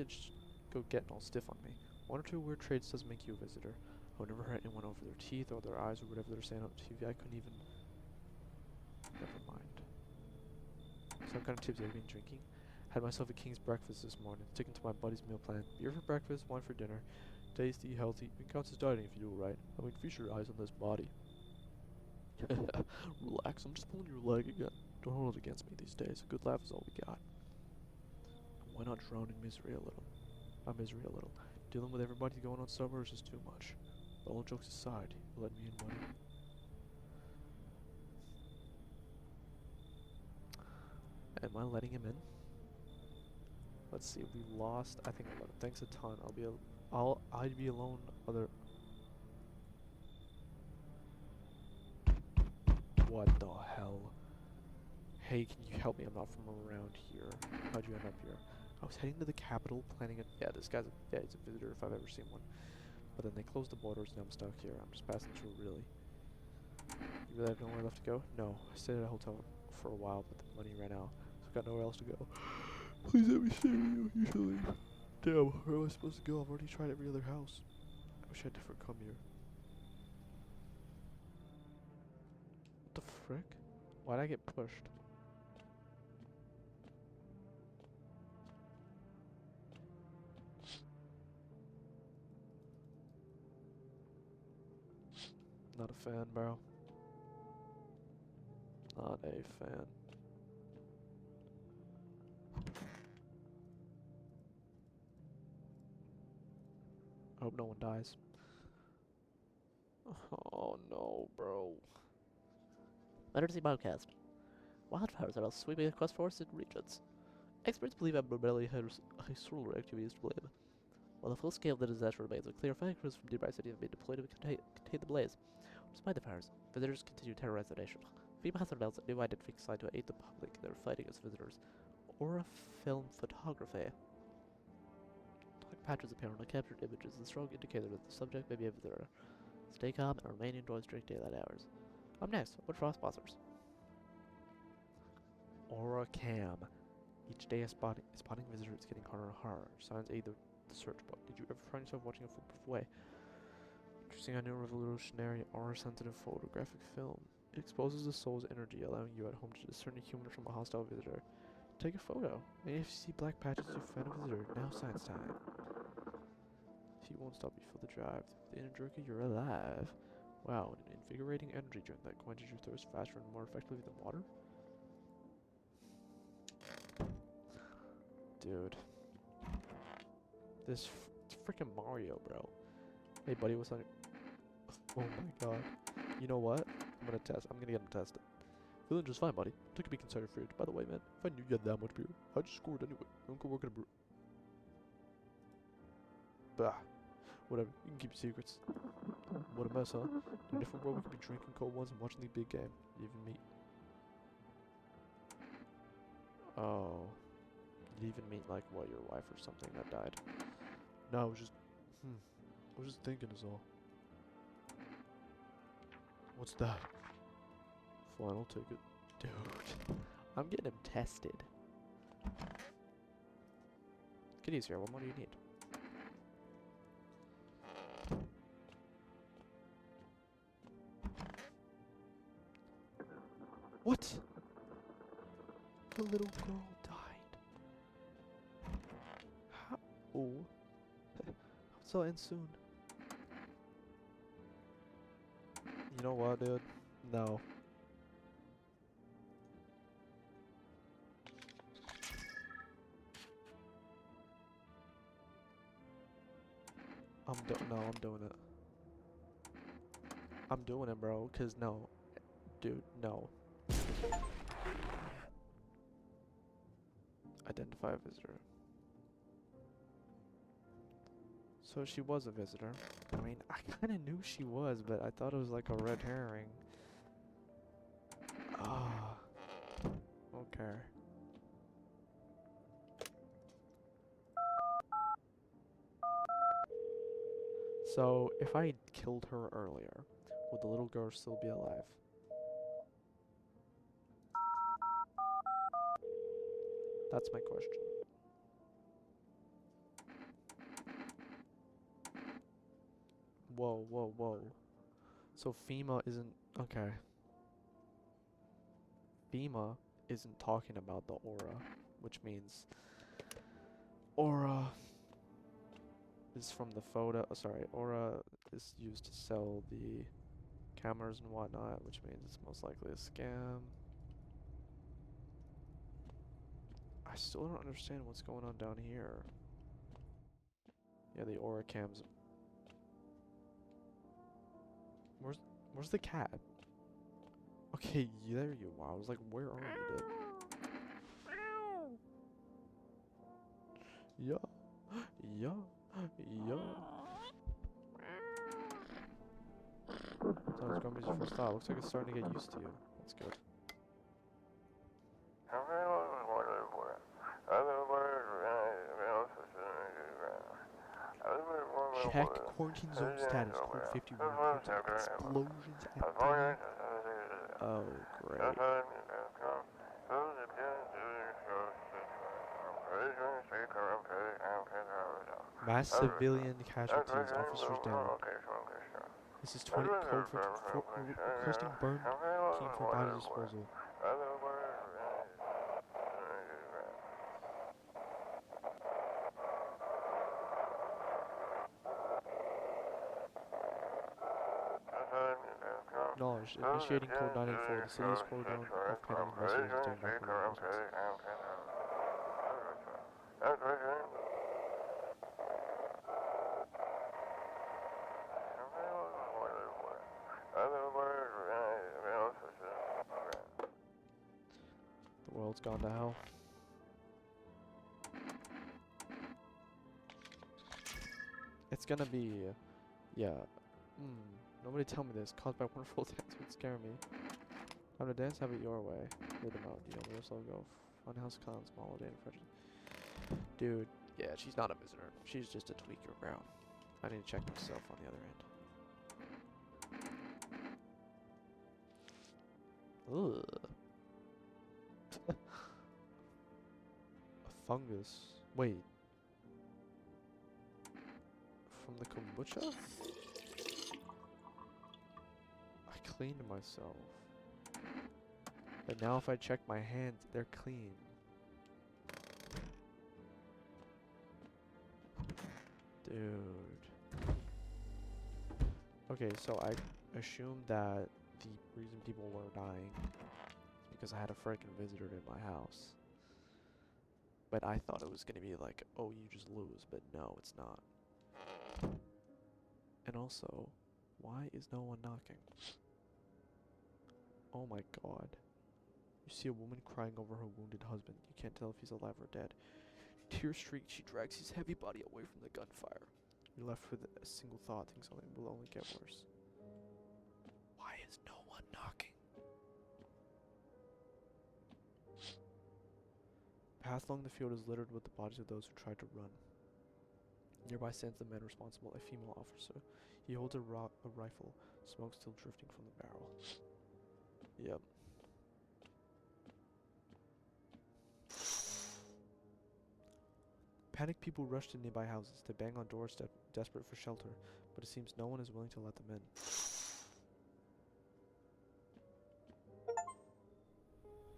go getting all stiff on me. 1 or 2 weird traits doesn't make you a visitor. I would never hurt anyone over their teeth or their eyes or whatever they're saying on TV. I couldn't even... Never mind. Some kind of tips I've been drinking. Had myself a king's breakfast this morning, sticking to my buddy's meal plan. Beer for breakfast, wine for dinner. Tasty, healthy, it counts as dieting if you do it right. I mean, feast your eyes on this body. Relax, I'm just pulling your leg again. Don't hold it against me these days. A good laugh is all we got. Why not drown in misery a little? Dealing with everybody going on summer is just too much. But all jokes aside, you let me in, buddy. Am I letting him in? Let's see, we lost, I think I let him. Thanks a ton. I'd be alone other... What the hell? Hey, can you help me? I'm not from around here. How'd you end up here? I was heading to the capital, planning a... Yeah, this guy's he's a visitor if I've ever seen one. But then they closed the borders and I'm stuck here. I'm just passing through, really. You really have nowhere left to go? No. I stayed at a hotel for a while, but the money ran out. So I got nowhere else to go. Please let me stay with you. You should leave. Damn, where am I supposed to go? I've already tried every other house. I wish I'd never come here. What the frick? Why'd I get pushed? Not a fan, bro. Not a fan. I hope no one dies. Oh no, bro. Emergency broadcast. Wildfires are now sweeping across forested regions. Experts believe abnormally high solar activity is to blame. While the full scale of the disaster remains unclear, fire crews from nearby cities have been deployed to contain the blaze. Despite the fires, visitors continue to terrorize the nation. FEMA has announced a new identifying sign to aid the public in their fight against visitors. Aura film photography. Dark patches appear on the captured images, a strong indicator that the subject may be a visitor. Stay calm and remain indoors during daylight hours. Up next, what frost sponsors? Aura cam. Each day spotting visitors is getting harder and harder. Signs aid the search, but did you ever find yourself watching a foolproof way? Interesting, a new revolutionary aura-sensitive photographic film. It exposes the soul's energy, allowing you at home to discern a human from a hostile visitor. Take a photo, and if you see black patches, you found a visitor. Now science time. He won't stop you for the drive. The inner jerky, you're alive. Wow, an invigorating energy drink that quenches your thirst faster and more effectively than water? Dude. This it's freaking Mario, bro. Hey, buddy, what's on your... Oh my god. You know what? I'm gonna get him tested. Feeling just fine, buddy. Took a peek inside your fridge. By the way, man, if I knew you had that much beer, I'd just score it anyway. I'm gonna work at a brew. Bah. Whatever. You can keep your secrets. What a mess, huh? In a different world, we could be drinking cold ones and watching the big game. Even meet. Oh. You'd even meet, like, what, your wife or something that died? No, I was just... I was just thinking is all. What's that? Final ticket. Dude. I'm getting him tested. Get easier. What more do you need? What? The little girl died. How? Oh. So end soon. You know what, dude? No. No, I'm doing it. I'm doing it, bro. Cause no, dude, no. Identify a visitor. So she was a visitor. I mean, I kind of knew she was, but I thought it was like a red herring. Ah. Okay. So, if I killed her earlier, would the little girl still be alive? That's my question. Whoa, whoa, whoa. So FEMA isn't... Okay. FEMA isn't talking about the aura, which means... Aura is from the photo... sorry, aura is used to sell the cameras and whatnot, which means it's most likely a scam. I still don't understand what's going on down here. Yeah, the aura cams. Where's the cat? Okay, there you are. I was like, where are you, dude? Yeah. Yeah. Yeah. So it's gonna be your first thought. Looks like it's starting to get used to you. That's good. Check quarantine zone status. Code 51 reports of explosions at 3. Oh, great. Mass civilian casualties. Officers down. This is 20 code for requesting burn team for body disposal. Acknowledged. Initiating code 984. The city is cordoned off pending investigations during background requirements. The world's gone to hell. It's gonna be, yeah. Nobody tell me this. Caused by wonderful dance would scare me. Time to dance, have it your way. Rhythm out, reverse logo. Funhouse clown, small holiday and fresh. Dude, yeah, she's not a visitor. She's just a tweaker, bro. I need to check myself on the other end. Ugh. A fungus. Wait. From the kombucha? I cleaned myself. But now if I check my hands, they're clean. Dude. Okay, so I assumed that the reason people were dying is because I had a freaking visitor in my house. But I thought it was gonna be like, oh, you just lose, but no, it's not. And also, why is no one knocking? Oh my god. You see a woman crying over her wounded husband. You can't tell if he's alive or dead. Tear-streaked, she drags his heavy body away from the gunfire. You're left with a single thought, thinking something will only get worse. Why is no one knocking? The path along the field is littered with the bodies of those who tried to run. Nearby stands the man responsible, a female officer. He holds a rifle, smoke still drifting from the barrel. Yep. Panicked people rush to nearby houses. They bang on doors, desperate for shelter, but it seems no one is willing to let them in.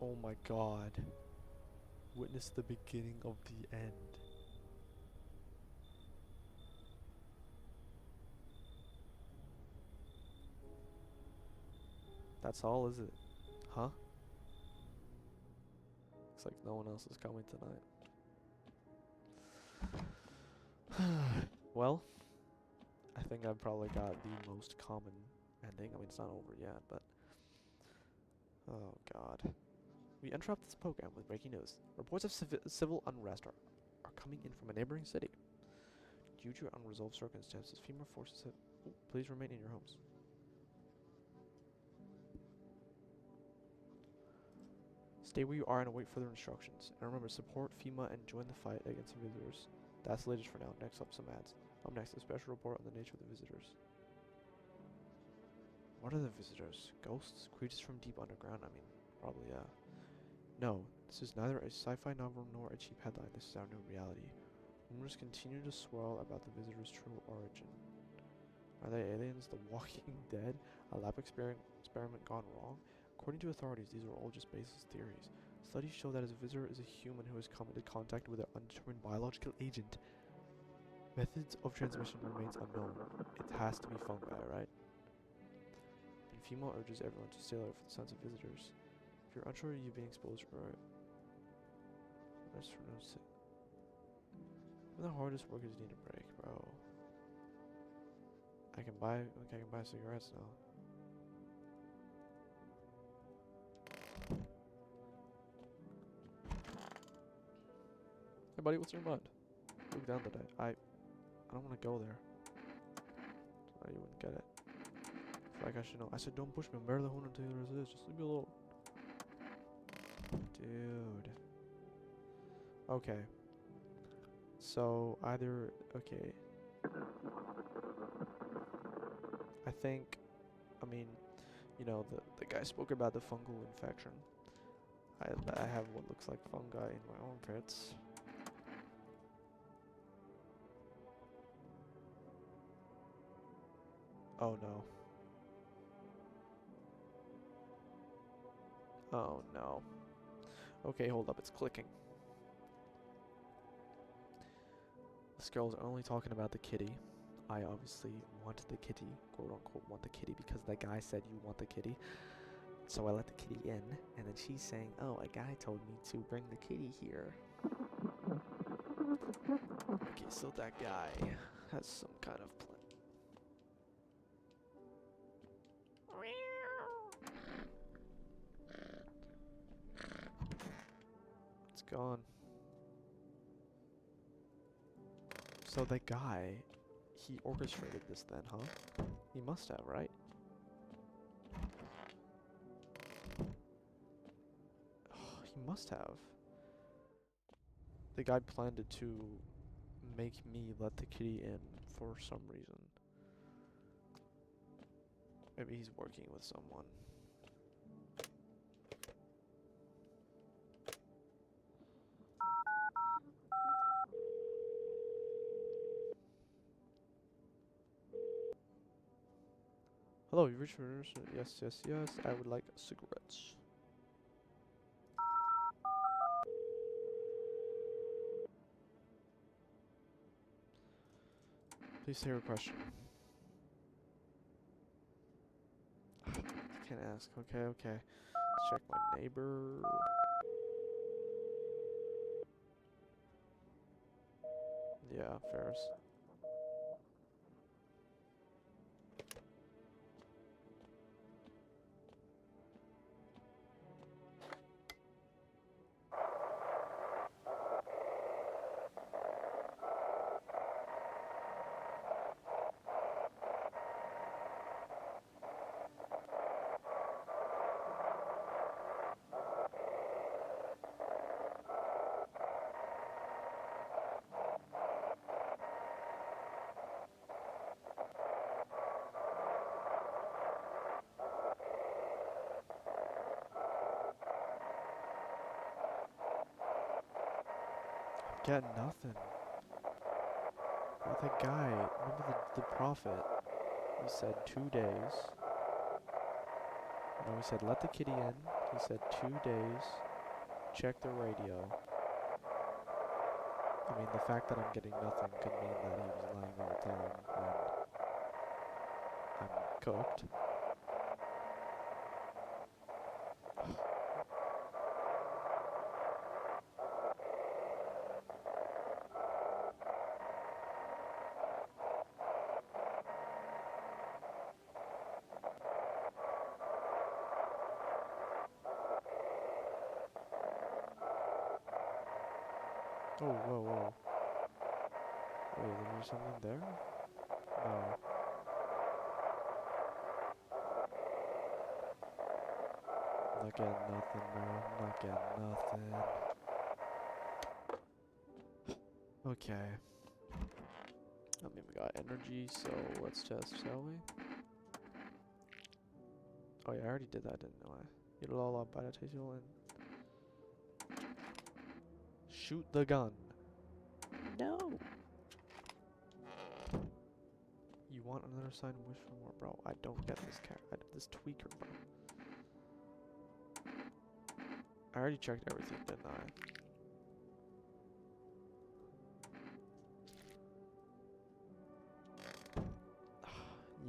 Oh my god. Witness the beginning of the end. That's all, is it? Huh? Looks like no one else is coming tonight. Well, I think I've probably got the most common ending. I mean, it's not over yet, but... Oh, God. We interrupt this program with breaking news. Reports of civil unrest are coming in from a neighboring city. Due to unresolved circumstances, FEMA forces have... please remain in your homes. Stay where you are and await further instructions. And remember, support FEMA and join the fight against visitors. That's the latest for now. Next up, some ads. Up next, a special report on the nature of the visitors. What are the visitors? Ghosts? Creatures from deep underground? I mean, probably, yeah. No, this is neither a sci-fi novel nor a cheap headline. This is our new reality. Rumors continue to swirl about the visitors' true origin. Are they aliens? The Walking Dead? A lab experiment gone wrong? According to authorities, these are all just baseless theories. Studies show that a visitor is a human who has come into contact with an undetermined biological agent. Methods of transmission remains unknown. It has to be fungi, right? And FEMA urges everyone to stay alert for the signs of visitors. If you're unsure you've been exposed or rest for no sit. Even the hardest workers need a break, bro. I can buy cigarettes now. Hey buddy, what's in your mind? Look down today. I don't want to go there. So you wouldn't get it. I feel like I should know. I said don't push me. I'm barely holding to you as it is. Just leave me alone. Dude. Okay. So either okay. I think, I mean, you know, the guy spoke about the fungal infection. I have what looks like fungi in my armpits. Oh no. Oh no. Okay, hold up, it's clicking. This girl's only talking about the kitty. I obviously want the kitty, quote unquote want the kitty, because the guy said you want the kitty. So I let the kitty in, and then she's saying, oh, a guy told me to bring the kitty here. Okay, so that guy has some kind of plan. It's gone. So the guy, he orchestrated this then, huh? He must have, right? He must have. The guy planned it to make me let the kitty in for some reason. Maybe he's working with someone. Hello, you reached for yes, yes, yes. I would like cigarettes. Please say your question. Can't ask. Okay, okay. Let's check my neighbor. Yeah, Ferris. Get nothing. The guy, remember the prophet? He said 2 days. No, he said let the kitty in. He said 2 days. Check the radio. I mean, the fact that I'm getting nothing could mean that he was lying all the time, and I'm cooked. Oh, whoa, whoa. Wait, is there something there? No. I'm not getting nothing, bro. I'm not getting nothing. Okay. I mean, we got energy, so let's test, shall we? Oh yeah, I already did that, didn't I? Get it all up by the table and shoot the gun. No. You want another sign? Wish for more, bro. I don't get this this tweaker, bro. I already checked everything, didn't I?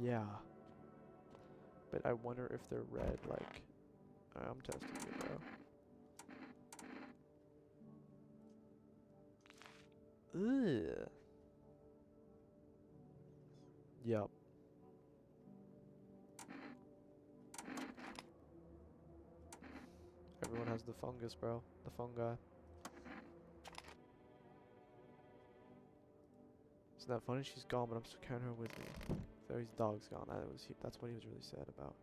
Yeah. But I wonder if they're red, like... I'm testing you, bro. Ugh. Yup. Everyone has the fungus, bro. The fungi. Isn't that funny? She's gone, but I'm still carrying her with me. So his dog's gone. That's what he was really sad about.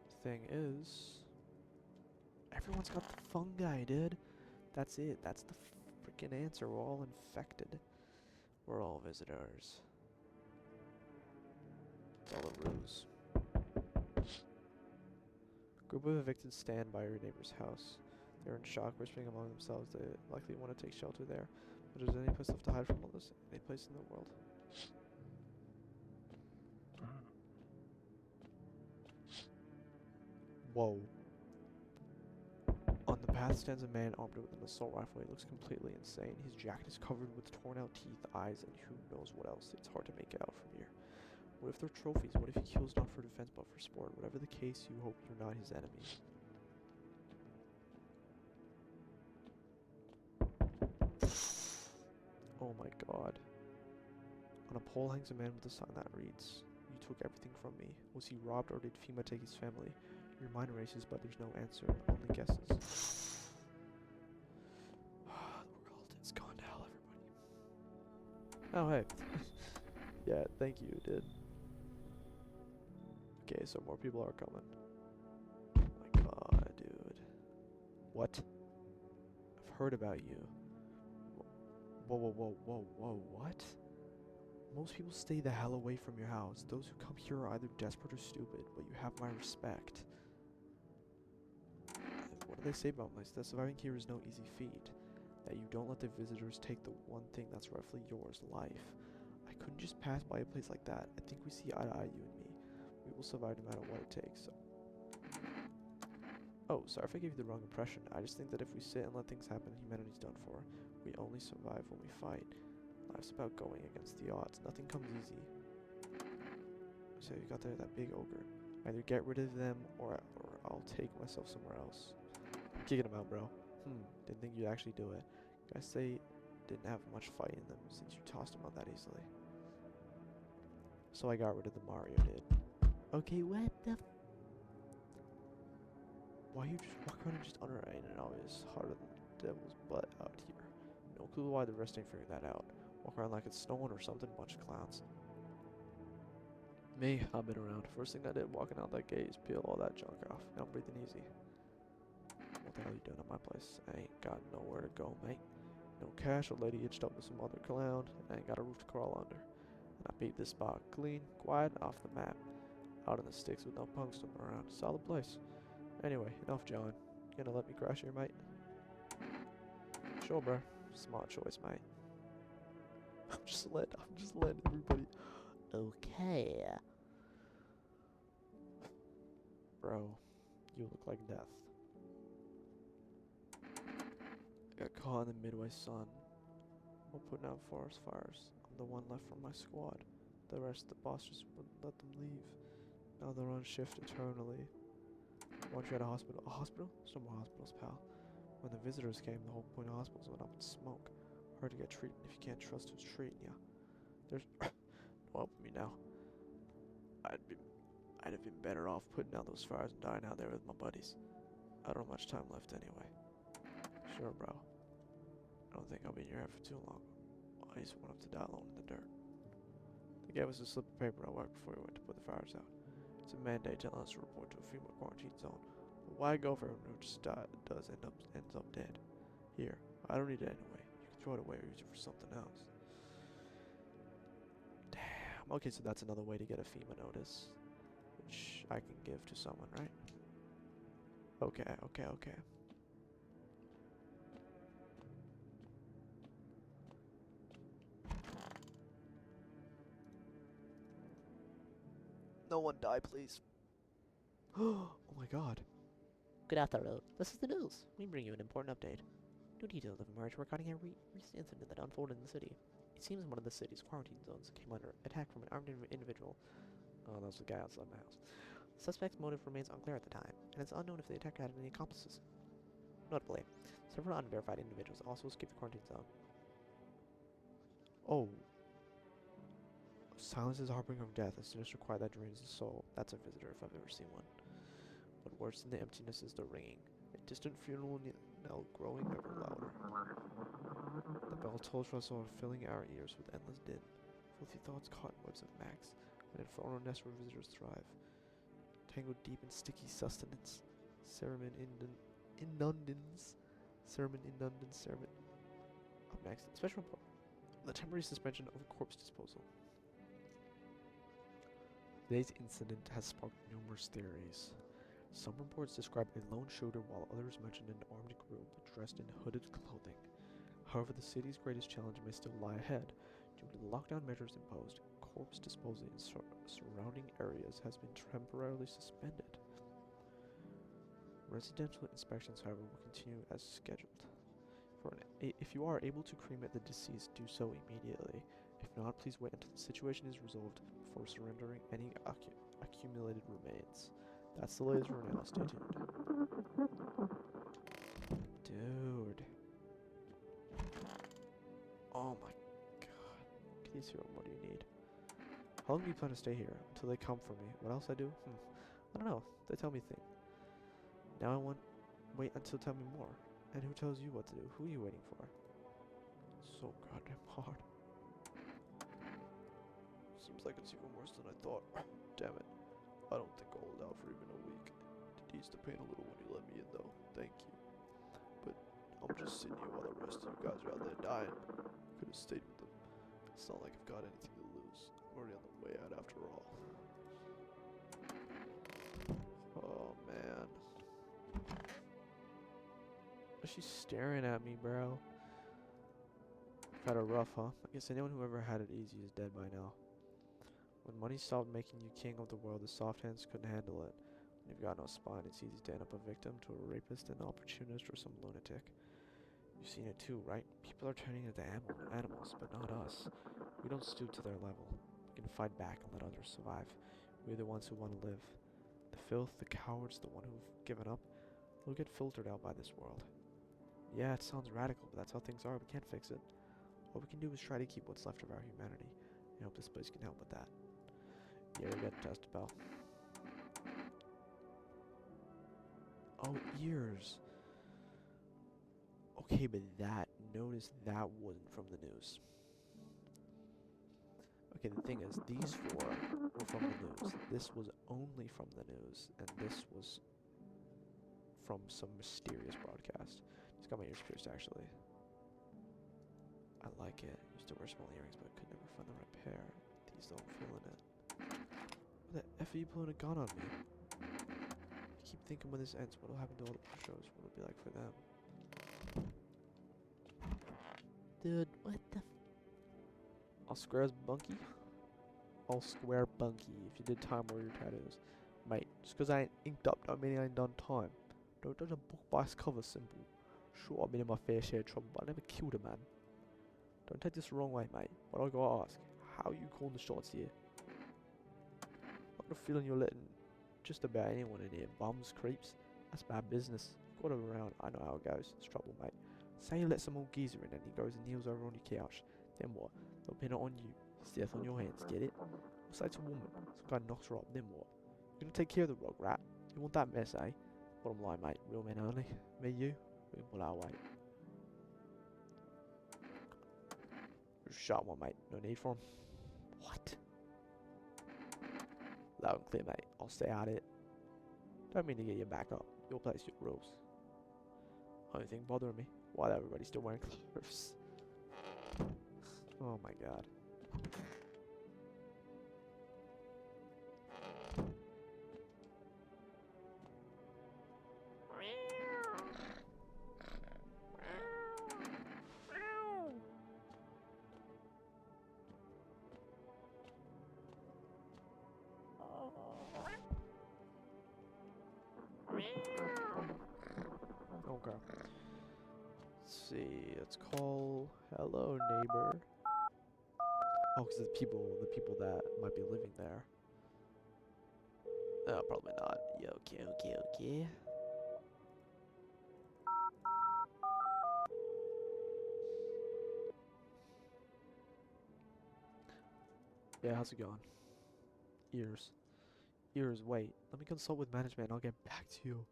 The thing is... Everyone's got the fungi, dude. That's it. That's the freaking answer. We're all infected. We're all visitors. It's all a ruse. Group of evicted stand by your neighbor's house. They're in shock, whispering among themselves. They likely want to take shelter there. But is there any place left to hide from all this? Any place in the world? Whoa. On the path stands a man armed with an assault rifle. He looks completely insane. His jacket is covered with torn out teeth, eyes, and who knows what else. It's hard to make it out from here. What if they're trophies? What if he kills not for defense but for sport? Whatever the case, you hope you're not his enemy. Oh my god. On a pole hangs a man with a sign that reads, "You took everything from me. Was he robbed or did FEMA take his family?" Your mind races, but there's no answer, only guesses. The world is gone to hell, everybody. Oh, hey. Yeah, thank you, dude. Okay, so more people are coming. Oh my god, dude. What? I've heard about you. Whoa, whoa, whoa, whoa, whoa, what? Most people stay the hell away from your house. Those who come here are either desperate or stupid, but you have my respect. What do they say about this? That surviving here is no easy feat. That you don't let the visitors take the one thing that's rightfully yours, life. I couldn't just pass by a place like that. I think we see eye to eye, you and me. We will survive no matter what it takes. Oh, sorry if I gave you the wrong impression. I just think that if we sit and let things happen, humanity's done for. We only survive when we fight. Life's about going against the odds. Nothing comes easy. So you got there, that big ogre. Either get rid of them, or I'll take myself somewhere else. I'm kicking him out, bro. Didn't think you'd actually do it. Guys say didn't have much fight in them since you tossed him out that easily. So I got rid of the Mario did. Okay, what the f— Why you just walk around and just underwrite it always harder than the devil's butt out here? No clue why the rest ain't figuring that out. Walk around like it's snowing or something, bunch of clowns. Me, I've been around. First thing I did walking out that gate is peel all that junk off. Now I'm breathing easy. What the hell you doing at my place? I ain't got nowhere to go, mate. No cash, a lady hitched up with some other clown, and I ain't got a roof to crawl under. And I beat this spot clean, quiet, off the map. Out in the sticks with no punks to around. Solid place. Anyway, enough John. You gonna let me crash here, mate? Sure, bro. Smart choice, mate. I'm just letting everybody. Okay. Bro, you look like death. I got caught in the Midwest sun while putting out forest fires. I'm the one left from my squad. The rest, the boss just wouldn't let them leave. Now they're on shift eternally. Once you at a hospital. A hospital? There's no more hospitals, pal. When the visitors came, the whole point of hospitals went up in smoke. Hard to get treatment if you can't trust who's treating you. There's no helping me now. I'd have been better off putting out those fires and dying out there with my buddies. I don't have much time left anyway. Sure, bro. I don't think I'll be in your head for too long. I just went up to die alone in the dirt. They gave us a slip of paper I worked before we went to put the fires out. It's a mandate telling us to report to a FEMA quarantine zone. But why go for everyone who just ends up dead? Here, I don't need it anyway. You can throw it away or use it for something else. Damn. Okay, so that's another way to get a FEMA notice, which I can give to someone, right? Okay. No one die, please. Oh my god. Good afternoon. This is the news. We bring you an important update. New details of emerged regarding a recent incident that unfolded in the city. It seems one of the city's quarantine zones came under attack from an armed individual. Oh, that was the guy outside my house. The suspect's motive remains unclear at the time, and it's unknown if the attacker had any accomplices. Notably, several unverified individuals also escaped the quarantine zone. Oh. Silence is a harbinger of death, a sinister quiet that drains the soul. That's a visitor if I've ever seen one. But worse than the emptiness is the ringing. A distant funeral knell growing ever louder. The bell tolls for us all, filling our ears with endless din. Filthy thoughts caught in webs of Max, an infernal nest where visitors thrive. Tangled deep in sticky sustenance. Ceremon inundans. Up next, special report. The temporary suspension of corpse disposal. Today's incident has sparked numerous theories. Some reports describe a lone shooter while others mention an armed group dressed in hooded clothing. However, the city's greatest challenge may still lie ahead. Due to the lockdown measures imposed, corpse disposal in surrounding areas has been temporarily suspended. Residential inspections, however, will continue as scheduled. If you are able to cremate the deceased, do so immediately. If not, please wait until the situation is resolved before surrendering any accumulated remains. That's the latest for now. Stay tuned. Dude. Oh my god. Please, hero, what do you need? How long do you plan to stay here? Until they come for me. What else I do? I don't know. They tell me things. Now I want... Wait until tell me more. And who tells you what to do? Who are you waiting for? So goddamn hard. Seems like it's even worse than I thought. Damn it. I don't think I'll hold out for even a week. Did ease the pain a little when you let me in though. Thank you. But I'm just sitting here while the rest of you guys are out there dying. Could have stayed with them. It's not like I've got anything to lose. I'm already on the way out after all. Oh man. She's staring at me, bro. Had it rough, huh? I guess anyone who ever had it easy is dead by now. When money stopped making you king of the world, the soft hands couldn't handle it. When you've got no spine, it's easy to end up a victim to a rapist, an opportunist, or some lunatic. You've seen it too, right? People are turning into animals, but not us. We don't stoop to their level. We can fight back and let others survive. We're the ones who want to live. The filth, the cowards, the one who've given up, will get filtered out by this world. Yeah, it sounds radical, but that's how things are. We can't fix it. All we can do is try to keep what's left of our humanity. I hope this place can help with that. Yeah, we got a test bell. Oh, ears. Okay, but notice that wasn't from the news. Okay, the thing is, these four were from the news. This was only from the news, and this was from some mysterious broadcast. Just got my ears pierced, actually. I like it. Used to wear small earrings, but could never find the right pair. These don't feel in it. What the F are you pulling a gun on me? I keep thinking when this ends, what'll happen to all the shows? What'll it be like for them? Dude, what the All square as bunky? All square bunky if you did time warrior tattoos. Mate, just 'cause I ain't inked up don't mean I ain't done time. Don't judge a book by its cover, simple. Sure, I've been in my fair share of trouble, but I never killed a man. Don't take this the wrong way, mate, but I gotta ask, how are you calling the shots here? I've got a feeling you're letting just about anyone in here. Bums, creeps, that's bad business. Got him around, I know how it goes. It's trouble, mate. Say you let some old geezer in and he goes and kneels over on your couch. Then what? They'll pin it on you. It's death on your hands, get it? Or say it's a woman. Some guy knocks her up, then what? You're gonna take care of the rug rat. You want that mess, eh? Bottom line, mate, real men only. Me, you, we can pull our weight. Sharp one, mate. No need for him. What? Loud and clear, mate. I'll stay at it. Don't mean to get you back up. Your place, your rules. Only thing bothering me, why everybody's still wearing clothes. Oh my god. Okay. Let's see. Let's call hello neighbor. Oh, because the people that might be living there. Oh, probably not. Yeah, okay. Yeah, how's it going? Ears. Ears, wait. Let me consult with management and I'll get back to you.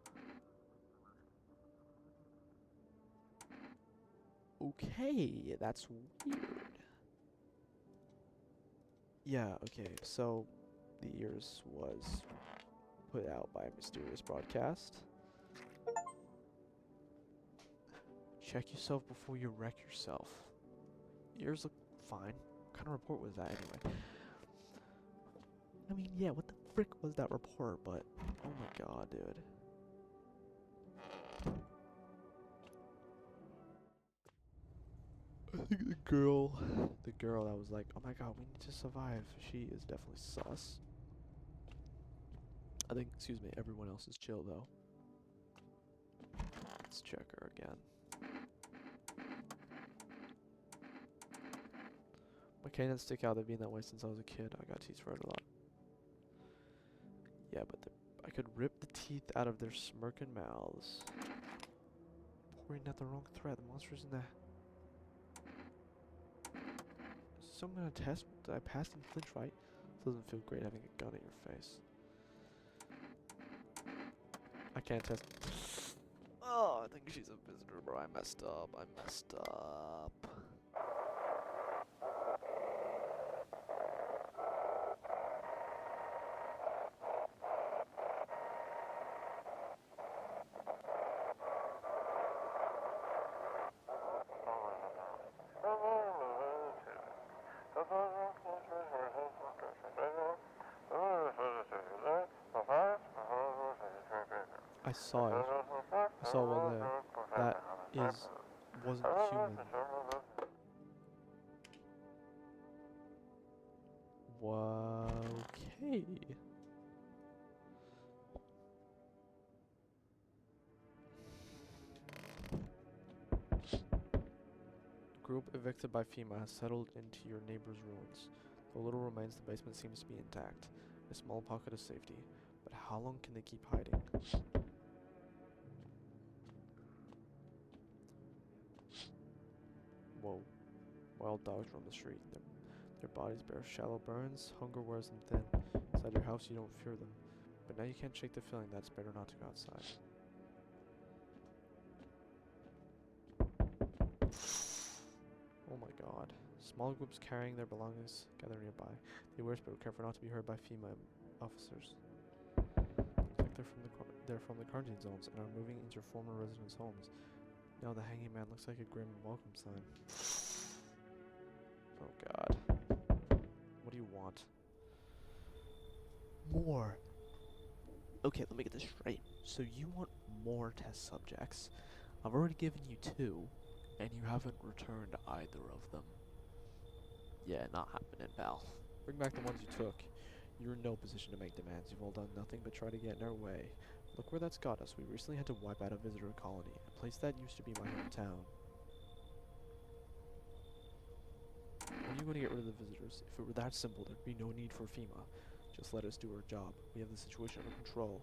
Okay, that's weird. Yeah, okay, so the ears was put out by a mysterious broadcast. Check yourself before you wreck yourself. Ears look fine. What kind of report was that anyway? I mean, yeah, what the frick was that report, but oh my god, dude. I think the girl that was like, oh my god, we need to survive, she is definitely sus. I think, excuse me, everyone else is chill though. Let's check her again. My canines stick out. They've been that way since I was a kid. I got teased for it a lot. Yeah, but I could rip the teeth out of their smirking mouths. Pouring out the wrong thread. The monster's in there. So I'm gonna test. Did I pass and flinch right? Doesn't feel great having a gun at your face. I can't test. Oh, I think she's a visitor, bro. I messed up. I messed up. I saw it. I saw one there. That wasn't human. Okay. Group evicted by FEMA has settled into your neighbor's ruins. Though little remains, the basement seems to be intact. A small pocket of safety. But how long can they keep hiding? Whoa. Wild dogs roam the street. Their bodies bear shallow burns. Hunger wears them thin. Inside your house, you don't fear them. But now you can't shake the feeling that it's better not to go outside. Oh my god. Small groups carrying their belongings gather nearby. They whisper, but careful not to be heard by FEMA officers. Looks like they're from the quarantine zones and are moving into your former residents' homes. Now the hanging man looks like a grim welcome sign. Oh god. What do you want? More. Okay, let me get this straight. So you want more test subjects. I've already given you 2, and you haven't returned either of them. Yeah, not happening, pal. Bring back the ones you took. You're in no position to make demands. You've all done nothing but try to get in our way. Look where that's got us. We recently had to wipe out a visitor colony, a place that used to be my hometown. When are you going to get rid of the visitors? If it were that simple, there'd be no need for FEMA. Just let us do our job. We have the situation under control.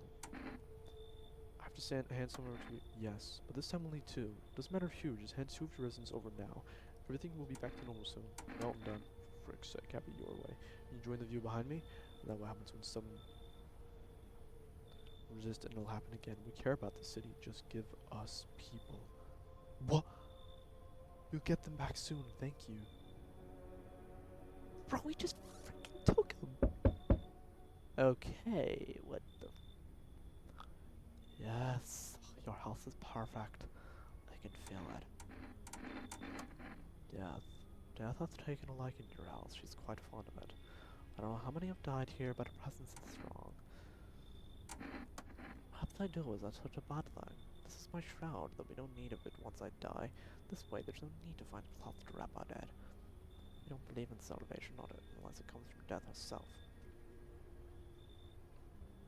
I have to hand someone over to you. Yes, but this time only 2. Doesn't matter if huge, just hand 2 of your residents over now. Everything will be back to normal soon. No, I'm done. For frick's sake, have it your way. You enjoy the view behind me? And then what happens when some resist and it'll happen again. We care about the city. Just give us people. What? You'll get them back soon. Thank you. Bro, we just freaking took him. Okay, what the... Yes, your house is perfect. I can feel it. Death has taken a liking to your house. She's quite fond of it. I don't know how many have died here, but her presence is strong. Perhaps I do, is that such a bad thing? This is my shroud, though we don't need of it once I die. This way, there's no need to find a cloth to wrap our dead. We don't believe in salvation on it, unless it comes from death herself.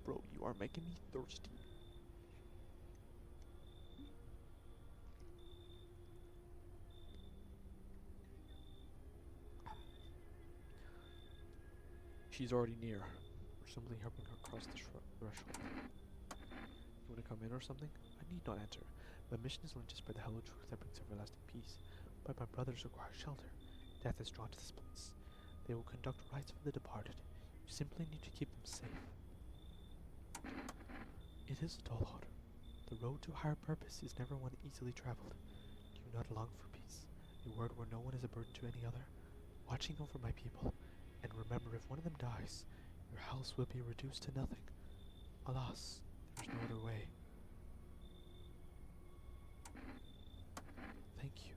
Bro, you are making me thirsty. She's already near. We're simply helping her cross the threshold. You want to come in or something? I need not enter. My mission is only to spread the hello truth that brings everlasting peace. But my brothers require shelter. Death is drawn to this place. They will conduct rites for the departed. You simply need to keep them safe. It is a tall order. The road to higher purpose is never one easily traveled. Do you not long for peace? A world where no one is a burden to any other? Watching over my people. And remember, if one of them dies, your house will be reduced to nothing. Alas, there is no other way. Thank you.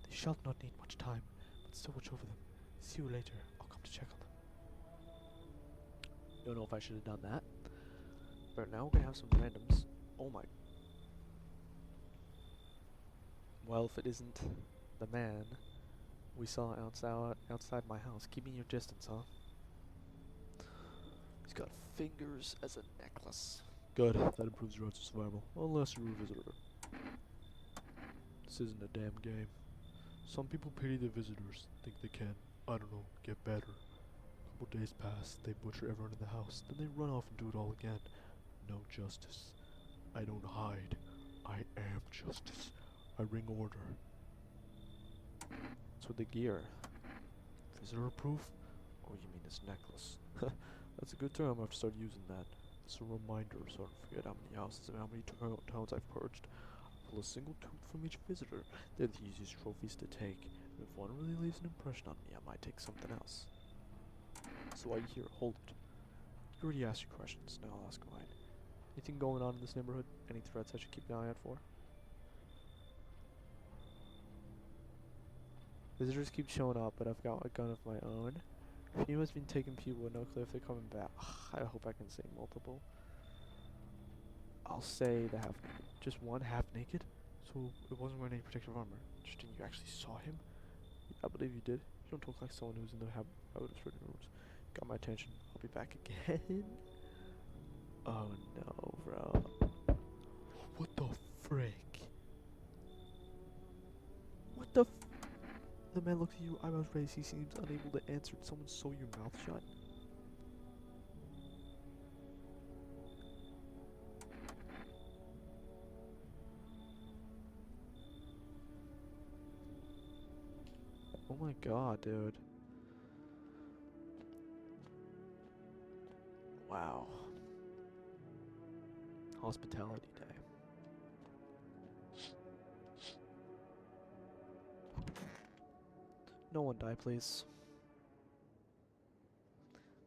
They shall not need much time, but still watch over them. See you later. I'll come to check on them. Don't know if I should have done that. But now we're gonna have some randoms. Oh my. Well, if it isn't the man we saw outside my house. Keeping your distance, huh? He's got fingers as a necklace. Good. That improves your odds of survival. Unless you're a visitor. This isn't a damn game. Some people pity the visitors, think they can, I don't know, get better. A couple days pass, they butcher everyone in the house, then they run off and do it all again. No justice. I don't hide. I am justice. I bring order. What's with the gear? Visitor proof? Oh, you mean this necklace? That's a good term, I have to start using that. It's a reminder so I don't forget how many houses and how many towns I've purged. I pull a single tooth from each visitor. They're the easiest trophies to take. And if one really leaves an impression on me, I might take something else. So I hear, hold it. You already asked your questions, now I'll ask mine. Anything going on in this neighborhood? Any threats I should keep an eye out for? Visitors keep showing up, but I've got a gun of my own. Fima's been taking people with no clue if they're coming back. I hope I can say multiple. I'll say the half naked. Just one half naked? So it wasn't wearing any protective armor. Interesting, you actually saw him? I believe you did. You don't talk like someone who's in the habit of spreading rumors. Got my attention. I'll be back again. Oh no, bro. What the frick? What the The man looks at you, eyebrows raised. He seems unable to answer. Did someone sew your mouth shut? Oh my god, dude. Wow. Hospitality day. No one die, please.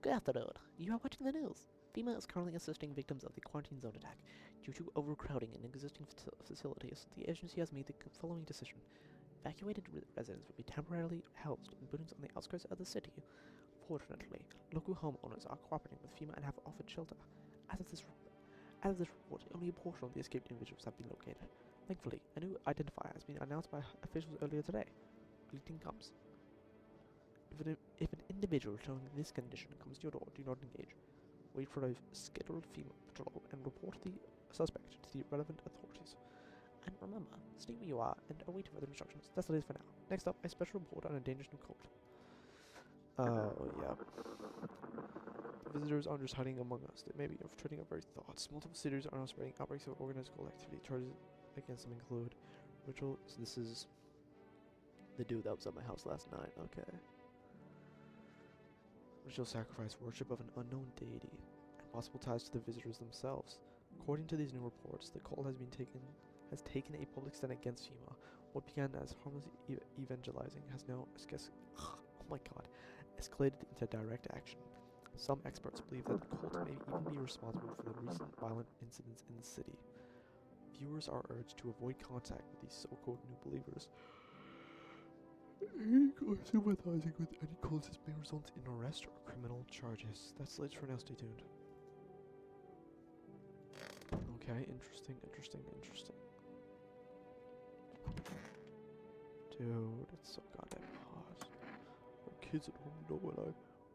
Good afternoon. You are watching the news. FEMA is currently assisting victims of the quarantine zone attack. Due to overcrowding in existing facilities, the agency has made the following decision. Evacuated residents will be temporarily housed in buildings on the outskirts of the city. Fortunately, local homeowners are cooperating with FEMA and have offered shelter. As of this report, only a portion of the escaped individuals have been located. Thankfully, a new identifier has been announced by officials earlier today. Greeting comes. If an individual showing this condition comes to your door, do not engage. Wait for a scheduled FEMA patrol and report the suspect to the relevant authorities. And remember, stay where you are and await further instructions. That's the latest for now. Next up, a special report on a dangerous new cult. Oh, yeah. The visitors aren't just hiding among us. They may be infiltrating our very thoughts. Multiple cities are now spreading outbreaks of organized cult activity. Charges against them include ritual. So this is the dude that was at my house last night. Okay. Ritual sacrifice, worship of an unknown deity, and possible ties to the visitors themselves. According to these new reports, the cult has taken a public stand against FEMA. What began as harmless evangelizing has now, oh my god, escalated into direct action. Some experts believe that the cult may even be responsible for the recent violent incidents in the city. Viewers are urged to avoid contact with these so-called new believers. Sympathizing with any causes may result in arrest or criminal charges. That's the latest for now. Stay tuned. Okay, interesting. Dude, it's so goddamn hot. My kids at home know when I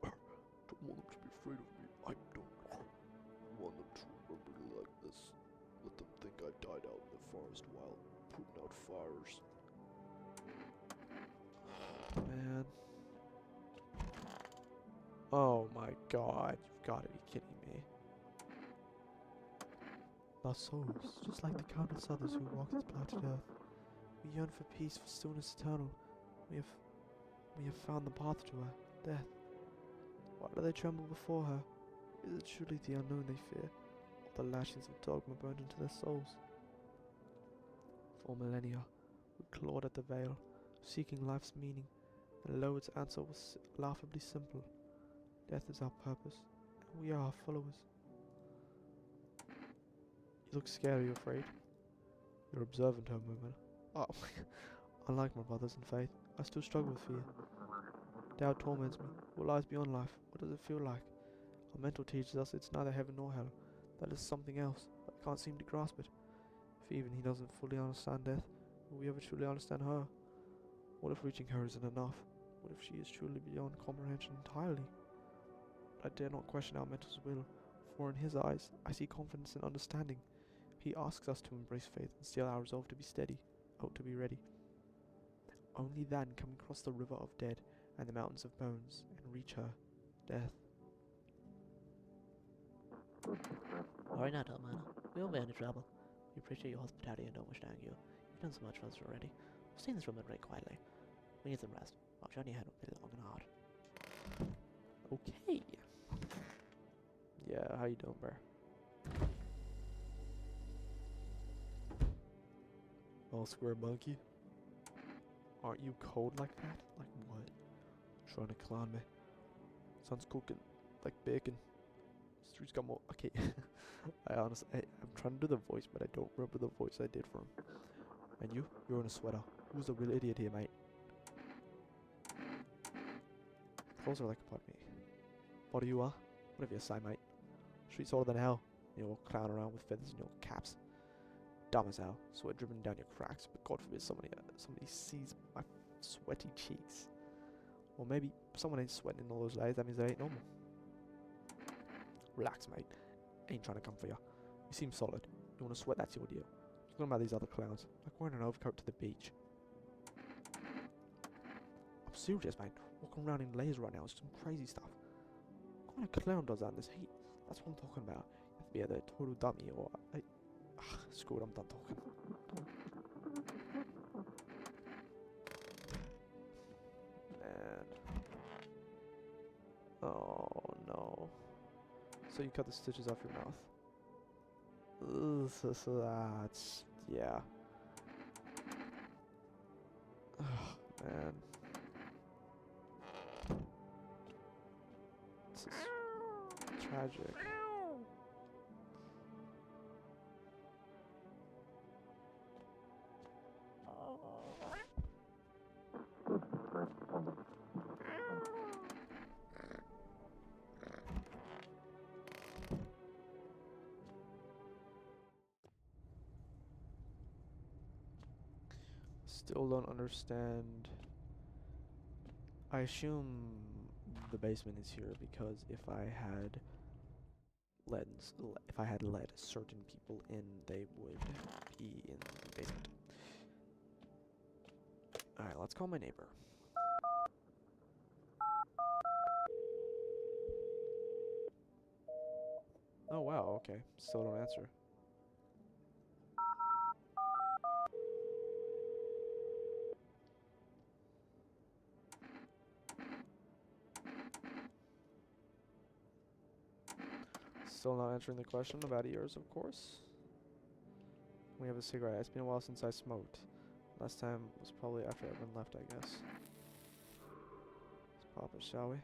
don't want them to be afraid of me. I don't want them to remember me like this. Let them think I died out in the forest while putting out fires. Man. Oh my god, you've gotta be kidding me. Lost souls, just like the countless others who walked this path to death. We yearn for peace, for stillness eternal. We have found the path to her, death. Why do they tremble before her? Is it truly the unknown they fear, or the lashings of dogma burned into their souls? For millennia, we clawed at the veil, seeking life's meaning. And lo, its answer was laughably simple. Death is our purpose, and we are our followers. You look scared, are you afraid? You're observant, her movement. Oh, unlike my brothers in faith, I still struggle with fear. Doubt torments me. What lies beyond life? What does it feel like? Our mental teaches us it's neither heaven nor hell. That is something else, but I can't seem to grasp it. If even he doesn't fully understand death, will we ever truly understand her? What if reaching her isn't enough? What if she is truly beyond comprehension entirely? But I dare not question our mental's will, for in his eyes I see confidence and understanding. He asks us to embrace faith and steel our resolve to be steady. out to be ready. Only then can we cross the river of dead and the mountains of bones and reach her, death. Worry not, Elmana. We won't be any trouble. We appreciate your hospitality and don't wish to anger you. You've done so much for us already. We'll stay in this room and wait quietly. We need some rest. Our journey ahead will be long and hard. Okay. Yeah, how you doing, bro? Oh, square monkey. Aren't you cold like that? Like what? Trying to clown me. Sun's cooking like bacon. Street's got more. Okay. I'm trying to do the voice, but I don't remember the voice I did for him. And you're in a sweater. Who's the real idiot here, mate? Clothes are like upon me. What are you, whatever you say, mate. Street's older than hell. You're clowning around with feathers in your caps. Dumb as hell. Sweat dripping down your cracks, but God forbid somebody sees my sweaty cheeks. Or maybe someone ain't sweating in all those layers. That means they ain't normal. Relax, mate. Ain't trying to come for you. You seem solid. You want to sweat? That's your deal. Just about these other clowns. Like wearing an overcoat to the beach. I'm serious, mate. Walking around in layers right now is some crazy stuff. What kind of clown does that in this heat? That's what I'm talking about. You have to be either a total dummy or screw it, I'm done talking. Man. Oh no. So you cut the stitches off your mouth. That's yeah. Oh man. This is tragic. Still don't understand. I assume the basement is here because if I had let certain people in, they would be in the basement. Alright, let's call my neighbor. Oh wow, okay. Still don't answer. Still not answering the question about ears, of course. We have a cigarette. It's been a while since I smoked. Last time was probably after everyone left, I guess. Let's pop it, shall we?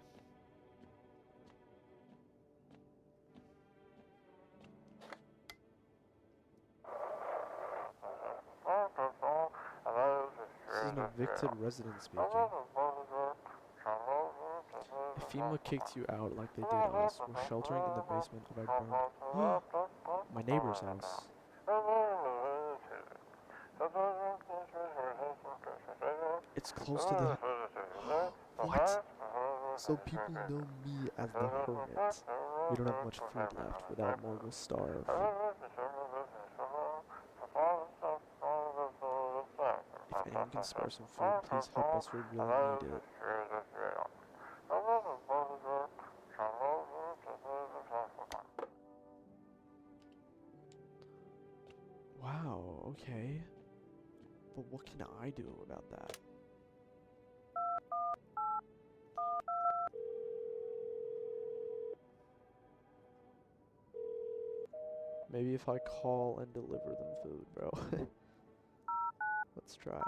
This is an evicted resident speaking. If FEMA kicked you out like they did us, we're sheltering in the basement of our burn. My neighbor's house. It's close to the... What? So people know me as the hermit. We don't have much food left. Without more, we'll starve. If anyone can spare some food, please help us. We really need it. Wow, okay. But what can I do about that? Maybe if I call and deliver them food, bro. Let's try.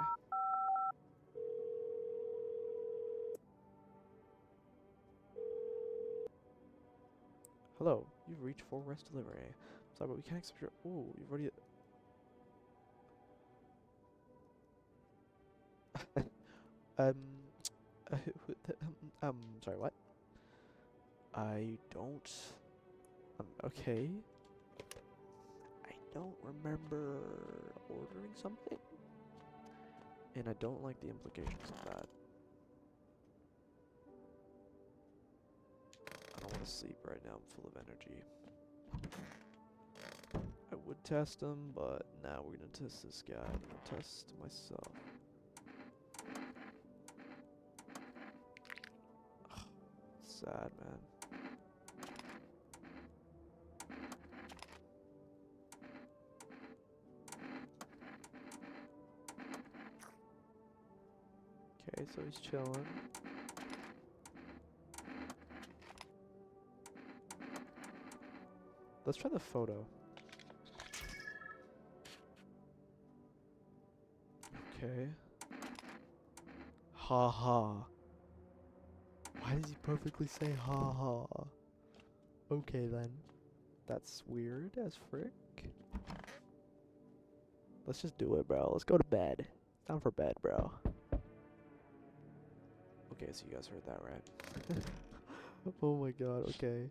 Hello, you've reached for rest delivery. Sorry, but we can't accept your... Ooh, you've already... Sorry, what? I don't... okay. I don't remember ordering something. And I don't like the implications of that. I don't want to sleep right now, I'm full of energy. I would test him, but now we're gonna test this guy. I'm gonna test myself. Sad, man. Okay, so he's chilling. Let's try the photo. Okay. Ha ha. Why does he perfectly say ha ha? Okay then. That's weird as frick. Let's just do it, bro. Let's go to bed. Time for bed, bro. Okay, so you guys heard that, right? Oh my god, okay.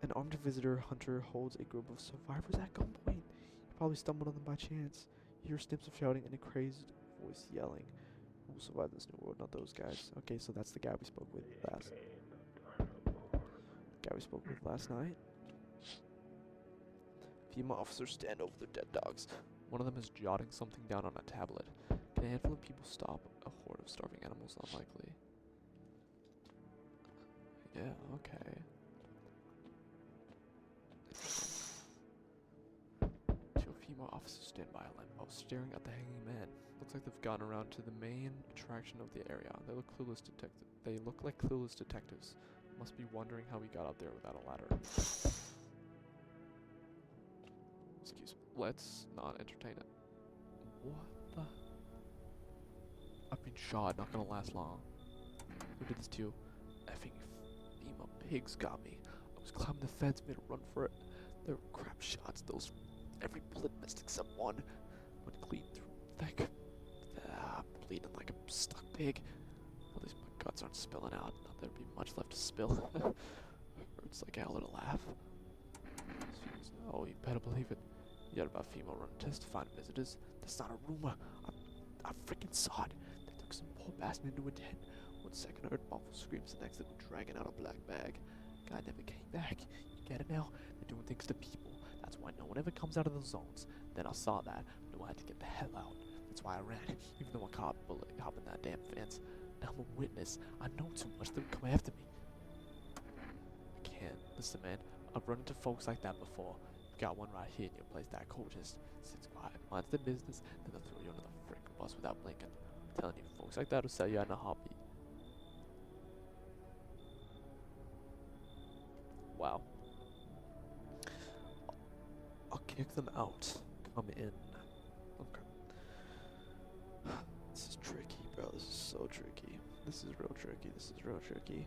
An armed visitor hunter holds a group of survivors at gunpoint. He probably stumbled on them by chance. You hear snips of shouting and a crazed voice yelling. Who will survive this new world? Not those guys. Okay, so that's the guy we spoke with last night. FEMA officers stand over their dead dogs. One of them is jotting something down on a tablet. Can a handful of people stop a horde of starving animals? Unlikely. Yeah, okay. Two FEMA officers stand by a lamppost, staring at the hanging man. Looks like they've gotten around to the main attraction of the area. They look like clueless detectives. Must be wondering how we got up there without a ladder. Excuse me. Let's not entertain it. What the? I've been shot. Not gonna last long. Who did this to you? Effing FEMA pigs got me. I was climbing the fence, made a run for it. They were crap shots. Those every bullet missed except one. Went clean through thick. Bleeding like a stuck pig. At least my guts aren't spilling out. Not there'd be much left to spill. Hurts like hell to laugh. Oh, you better believe it. You heard about FEMA running tests to find visitors. That's not a rumor. I freaking saw it. They took some poor bastard into a tent. 1 second I heard muffled screams, the next they were dragging out a black bag. Guy never came back. You get it now? They're doing things to people. That's why no one ever comes out of those zones. Then I saw that. Knew I had to get the hell out. That's why I ran, even though I caught a bullet hopping that damn fence. Now I'm a witness. I know too much. They'll come after me. I can't. Listen, man. I've run into folks like that before. You've got one right here in your place that cool just sits quiet, minds their business, then they'll throw you under the freaking bus without blinking. I'm telling you, folks like that will sell you out in a heartbeat. Wow. I'll kick them out. Come in. Okay. This is tricky, bro. This is so tricky. This is real tricky. This is real tricky.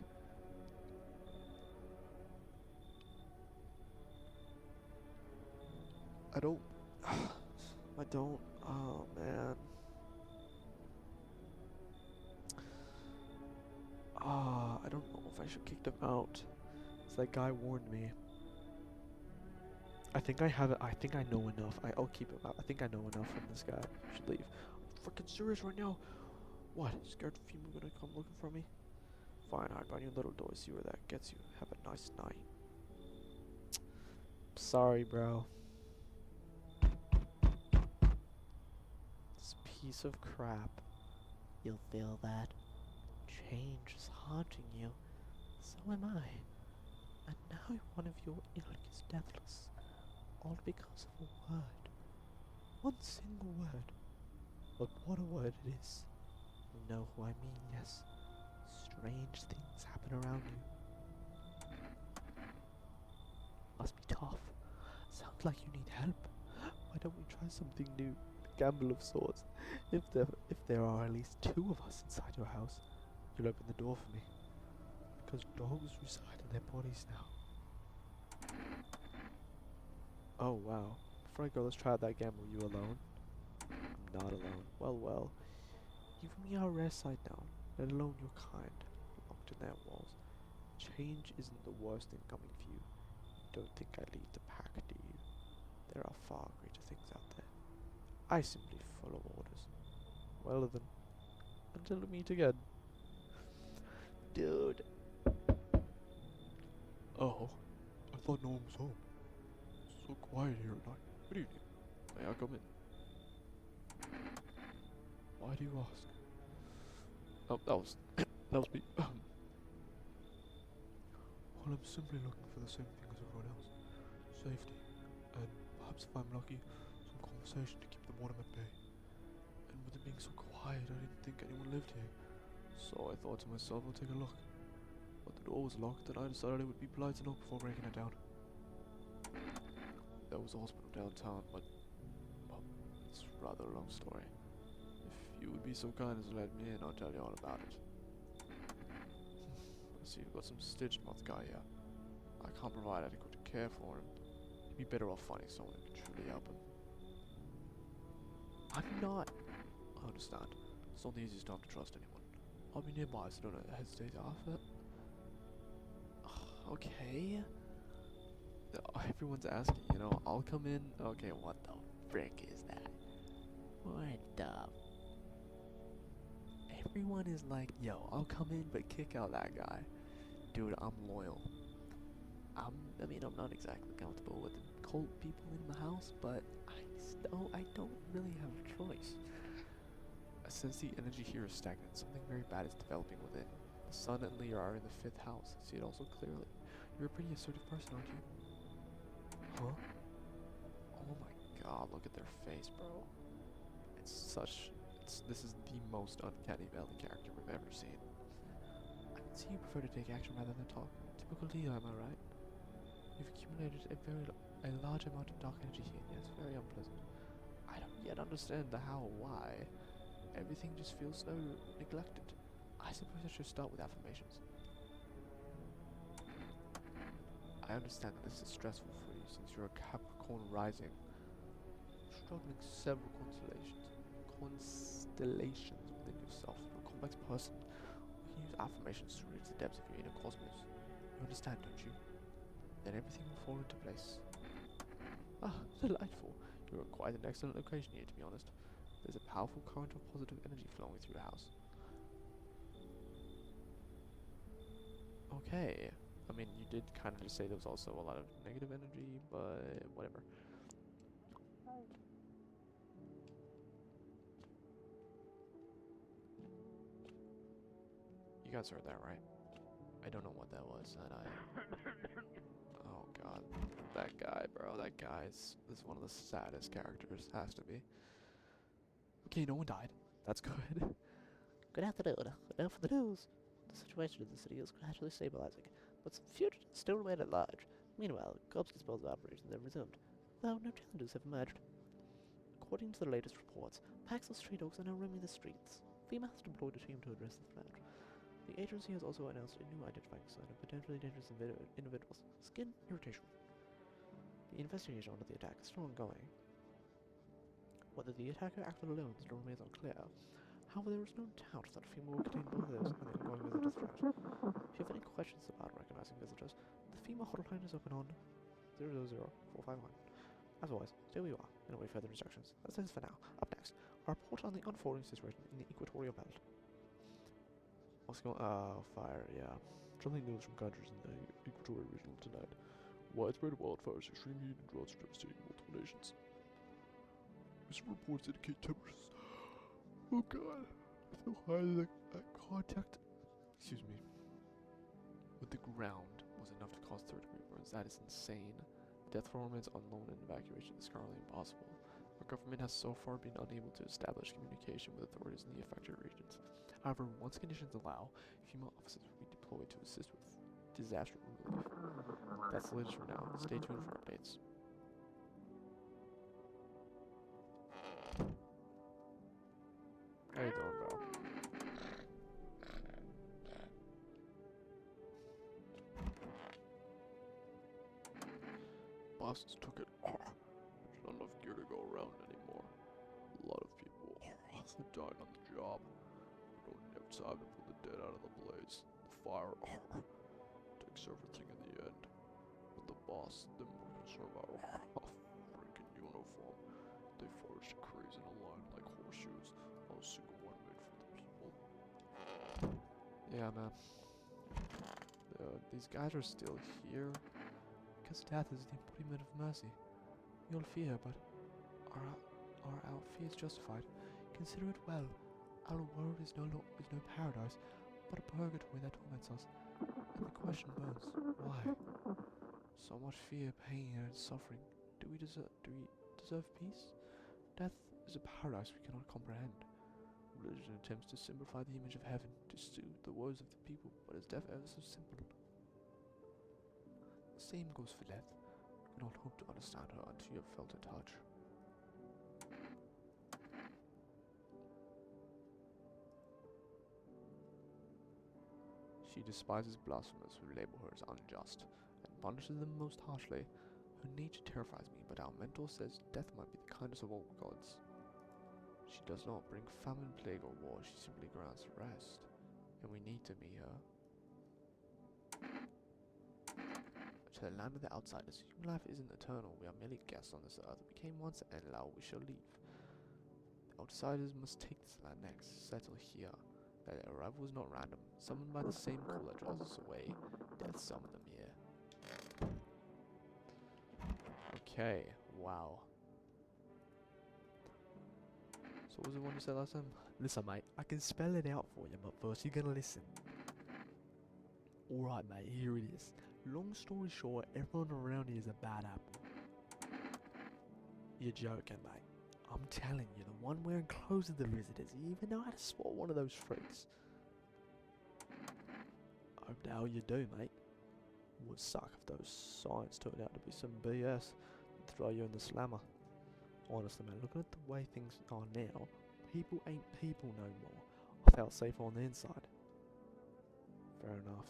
I don't, oh man. I don't know if I should kick them out. 'Cause that guy warned me. I think I have it. I think I know enough. I'll keep him out. I think I know enough from this guy. I should leave. I'm freaking serious right now. What? Scared FEMA gonna come looking for me? Fine, hide behind your little door. See where that gets you. Have a nice night. Sorry, bro. This piece of crap. You'll feel that. Change is haunting you. So am I. And now one of your ilk is deathless. All because of a word. One single word. But what a word it is. You know who I mean, yes. Strange things happen around you. Must be tough. Sounds like you need help. Why don't we try something new? A gamble of sorts. If there are at least 2 of us inside your house, you'll open the door for me. Because dogs reside in their bodies now. Oh wow. Before I go, let's try out that gamble. You alone? I'm not alone. Well. Even me our rare sight now, let alone your kind, locked in their walls. Change isn't the worst thing coming for you. You don't think I lead the pack, do you? There are far greater things out there. I simply follow orders. Well then, until we meet again. Dude. Oh, I thought no one was home. It's so quiet here at night. Good evening. May I come in? Why do you ask? Oh, that was me. Well, I'm simply looking for the same thing as everyone else. Safety. And perhaps if I'm lucky, some conversation to keep the boredom at bay. And with it being so quiet, I didn't think anyone lived here. So I thought to myself, I'll take a look. But the door was locked, and I decided it would be polite to knock before breaking it down. There was a hospital downtown, but, well, it's rather a long story. If you would be so kind as to let me in, I'll tell you all about it. I see you've got some stitched mouth guy here. I can't provide adequate care for him. He'd be better off finding someone who can truly help him. I'm not. I understand. It's not the easiest time to trust anyone. I'll be nearby, so don't hesitate to ask it. Okay. Everyone's asking, you know, I'll come in. Okay, what the frick is that? What the? Everyone is like, yo, I'll come in, but kick out that guy. Dude, I'm loyal. I mean, I'm not exactly comfortable with the cult people in the house, but I don't really have a choice. I sense the energy here is stagnant. Something very bad is developing within. The sun and Leah are in the 5th house. I see it also clearly. You're a pretty assertive person, aren't you? Huh? Oh my god, look at their face, bro. This is the most uncanny valley character we've ever seen. I can see you prefer to take action rather than talk. Typical Leah, am I right? You've accumulated a large amount of dark energy here. Yes, very unpleasant. I don't yet understand the how or why. Everything just feels so neglected. I suppose I should start with affirmations. I understand that this is stressful for you since you're a Capricorn rising. Struggling several constellations within yourself. You're a complex person. We can use affirmations to reach the depths of your inner cosmos. You understand, don't you? Then everything will fall into place. Ah, delightful. You're at quite an excellent location here, to be honest. There's a powerful current of positive energy flowing through your house. Okay. I mean, you did kind of just say there was also a lot of negative energy, but whatever. You guys heard that, right? I don't know what that was, and oh god. That guy, bro, that guy's is one of the saddest characters, has to be. Okay, no one died. That's good. Good afternoon. Now for the news. The situation in the city is gradually stabilizing, but some fugitives still remain at large. Meanwhile, Cobb's disposal operations have resumed, though no challenges have emerged. According to the latest reports, packs of stray dogs are now roaming the streets. FEMA has deployed a team to address this threat. The agency has also announced a new identifying sign of potentially dangerous individuals: skin irritation. The investigation into the attack is still ongoing. Whether the attacker acted alone still remains unclear. However, there is no doubt that FEMA will contain both of those and the ongoing visitors threat. If you have any questions about recognizing visitors, the FEMA hotline is open on 00451. As always, stay where you are and await further instructions. That's it for now. Up next, a report on the unfolding situation in the Equatorial Belt. What's going on? Oh, fire, yeah. Troubling news from countries in the Equatorial region tonight. Widespread wildfires, extreme heat, and droughts devastating multiple nations. Recent reports indicate temperatures. Oh god. So high that contact. Excuse me. With the ground was enough to cause third-degree burns. That is insane. Death row remains unknown and evacuation is currently impossible. Our government has so far been unable to establish communication with authorities in the affected regions. However, once conditions allow, FEMA officers will be deployed to assist with disaster relief. That's the latest for now. Stay tuned for updates. How you doing, bro? Bosses took it. There's not enough gear to go around anymore. A lot of people died on the job. We don't have time to put the dead out of the blaze. The fire takes everything in the end. But the boss, they're more concerned about freaking uniform. They forged decrees in a line like horseshoes. Not a single one made for the people. Yeah, man. These guys are still here because death is the embodiment of mercy. You'll fear, but are our fears justified? Consider it well. Our world is no paradise, but a purgatory that torments us. And the question burns, why? So much fear, pain, and suffering. Do we deserve peace? Death is a paradise we cannot comprehend. Religion attempts to simplify the image of heaven, to soothe the woes of the people, but is death ever so simple? The same goes for death. You cannot hope to understand her until you have felt her touch. She despises blasphemers who label her as unjust, and punishes them most harshly. Her nature terrifies me, but our mentor says death might be the kindest of all gods. She does not bring famine, plague, or war, she simply grants rest, and we need to meet her. To the land of the outsiders, human life isn't eternal, we are merely guests on this earth. We came once, and now we shall leave. The outsiders must take this land next, settle here. Their arrival was not random. Summoned by the same call that draws us away, death summoned them here. Okay, wow. So what was the one you said last time? Listen, mate, I can spell it out for you, but first you're gonna listen. Alright, mate, here it is. Long story short, everyone around here is a bad apple. You're joking, mate. I'm telling you, the one wearing clothes of the visitors, you even know how to spot one of those freaks. Hope the hell you do, mate. Would suck if those signs turned out to be some BS and throw you in the slammer. Honestly, man, looking at the way things are now, people ain't people no more. I felt safer on the inside. Fair enough.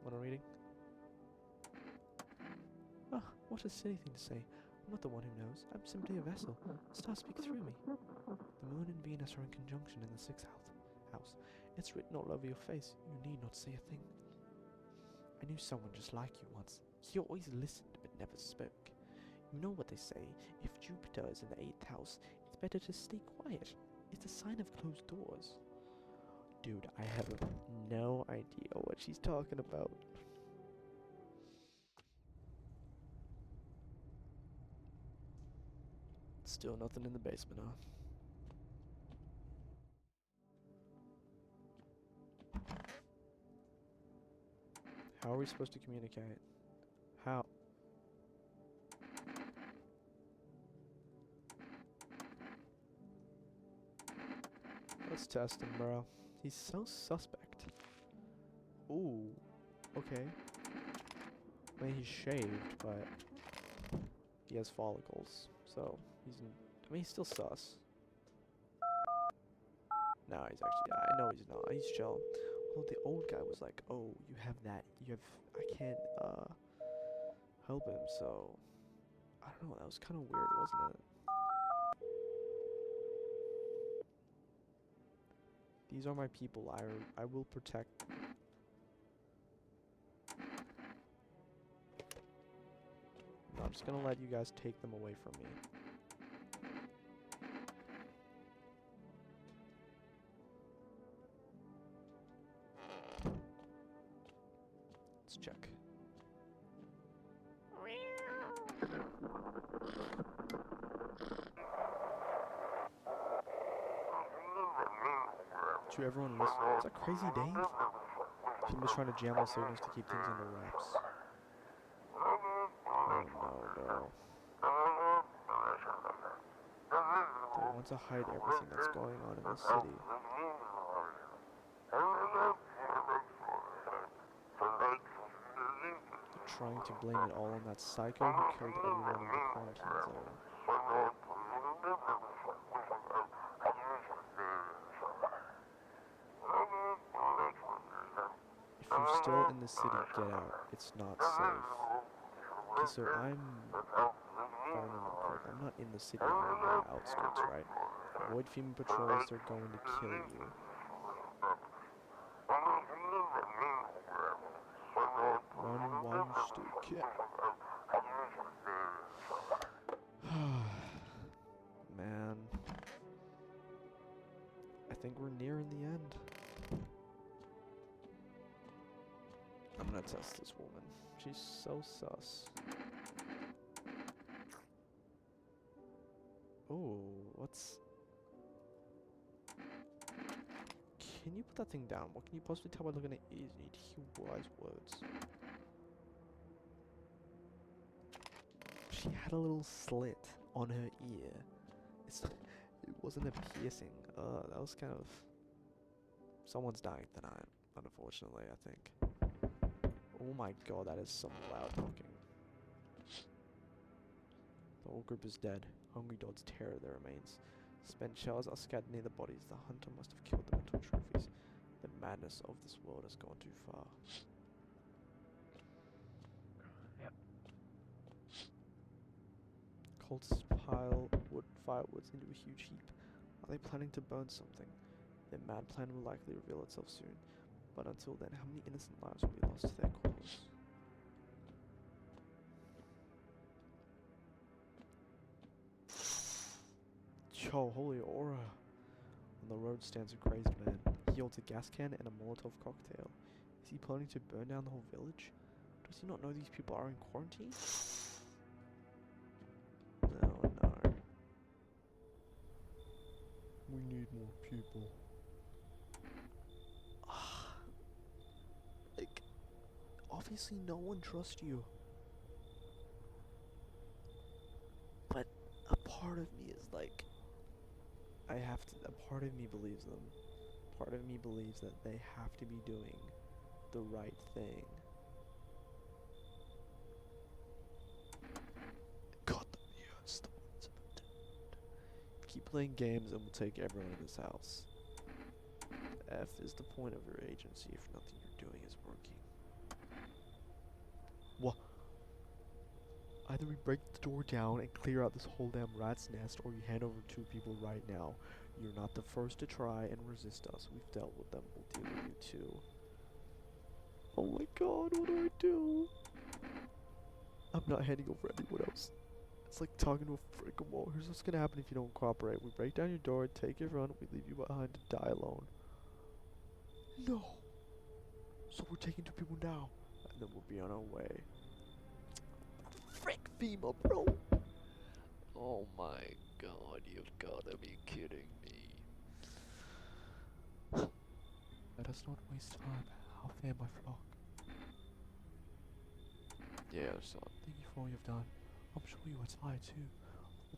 What I'm reading? Ah, what a silly thing to say. I'm not the one who knows. I'm simply a vessel. Stars speak through me. The moon and Venus are in conjunction in the 6th house. It's written all over your face. You need not say a thing. I knew someone just like you once. He always listened but never spoke. You know what they say, if Jupiter is in the 8th house, it's better to stay quiet. It's a sign of closed doors. Dude, I have no idea what she's talking about. Still nothing in the basement, huh? How are we supposed to communicate? How? Let's test him, bro. He's so suspect. Ooh. Okay. I mean, he's shaved, but he has follicles, so he's. I mean, he's still sus. No, he's actually. I know he's not. He's chilling. Although the old guy was like, "Oh, you have that. You have. I can't help him." So I don't know. That was kind of weird, wasn't it? These are my people. I will protect them. I'm not just gonna let you guys take them away from me. Let's check. To everyone listening, is that Crazy Dave? He was trying to jam all signals to keep things under wraps. Oh no, bro. They want to hide everything that's going on in the city. They're trying to blame it all on that psycho who killed everyone in the quarantine zone. If you're still in the city, get out. It's not safe. Okay, so if I remember correctly, I'm not in the city, I'm on the outskirts, right? Avoid FEMA patrols, they're going to kill you. Running while you still can. Man. I think we're nearing the end. I'm gonna test this woman. She's so sus. Oh, what's... Can you put that thing down? What can you possibly tell by looking at ears? You need to hear wise words. She had a little slit on her ear. It wasn't a piercing. That was kind of... Someone's dying tonight, unfortunately, I think. Oh my god, that is some loud talking. The whole group is dead. Hungry dogs tear at their remains. Spent shells are scattered near the bodies. The hunter must have killed them into trophies. The madness of this world has gone too far. Yep. Cultists pile firewoods into a huge heap. Are they planning to burn something? Their mad plan will likely reveal itself soon. But until then, how many innocent lives will be lost to their cause? Yo, holy aura. On the road stands a crazed man. He holds a gas can and a Molotov cocktail. Is he planning to burn down the whole village? Does he not know these people are in quarantine? Oh no. We need more people. Like, obviously no one trusts you. But a part of me is like, a part of me believes them. Part of me believes that they have to be doing the right thing. God, yes, the ones about to keep playing games and we'll take everyone in this house. F is the point of your agency if nothing you're doing is working. What? Either we break the door down and clear out this whole damn rat's nest, or you hand over 2 people right now. You're not the first to try and resist us. We've dealt with them. We'll deal with you too. Oh my god, what do I do? I'm not handing over anyone else. It's like talking to a freaking wall. Here's what's gonna happen if you don't cooperate. We break down your door, take everyone, we leave you behind to die alone. No! So we're taking 2 people now, and then we'll be on our way. Frick FEMA, bro! Oh my god, you've gotta be kidding me. Let us not waste time. I'll fear my flock. Yeah, son. Thank you for all you've done. I'm sure you are tired too.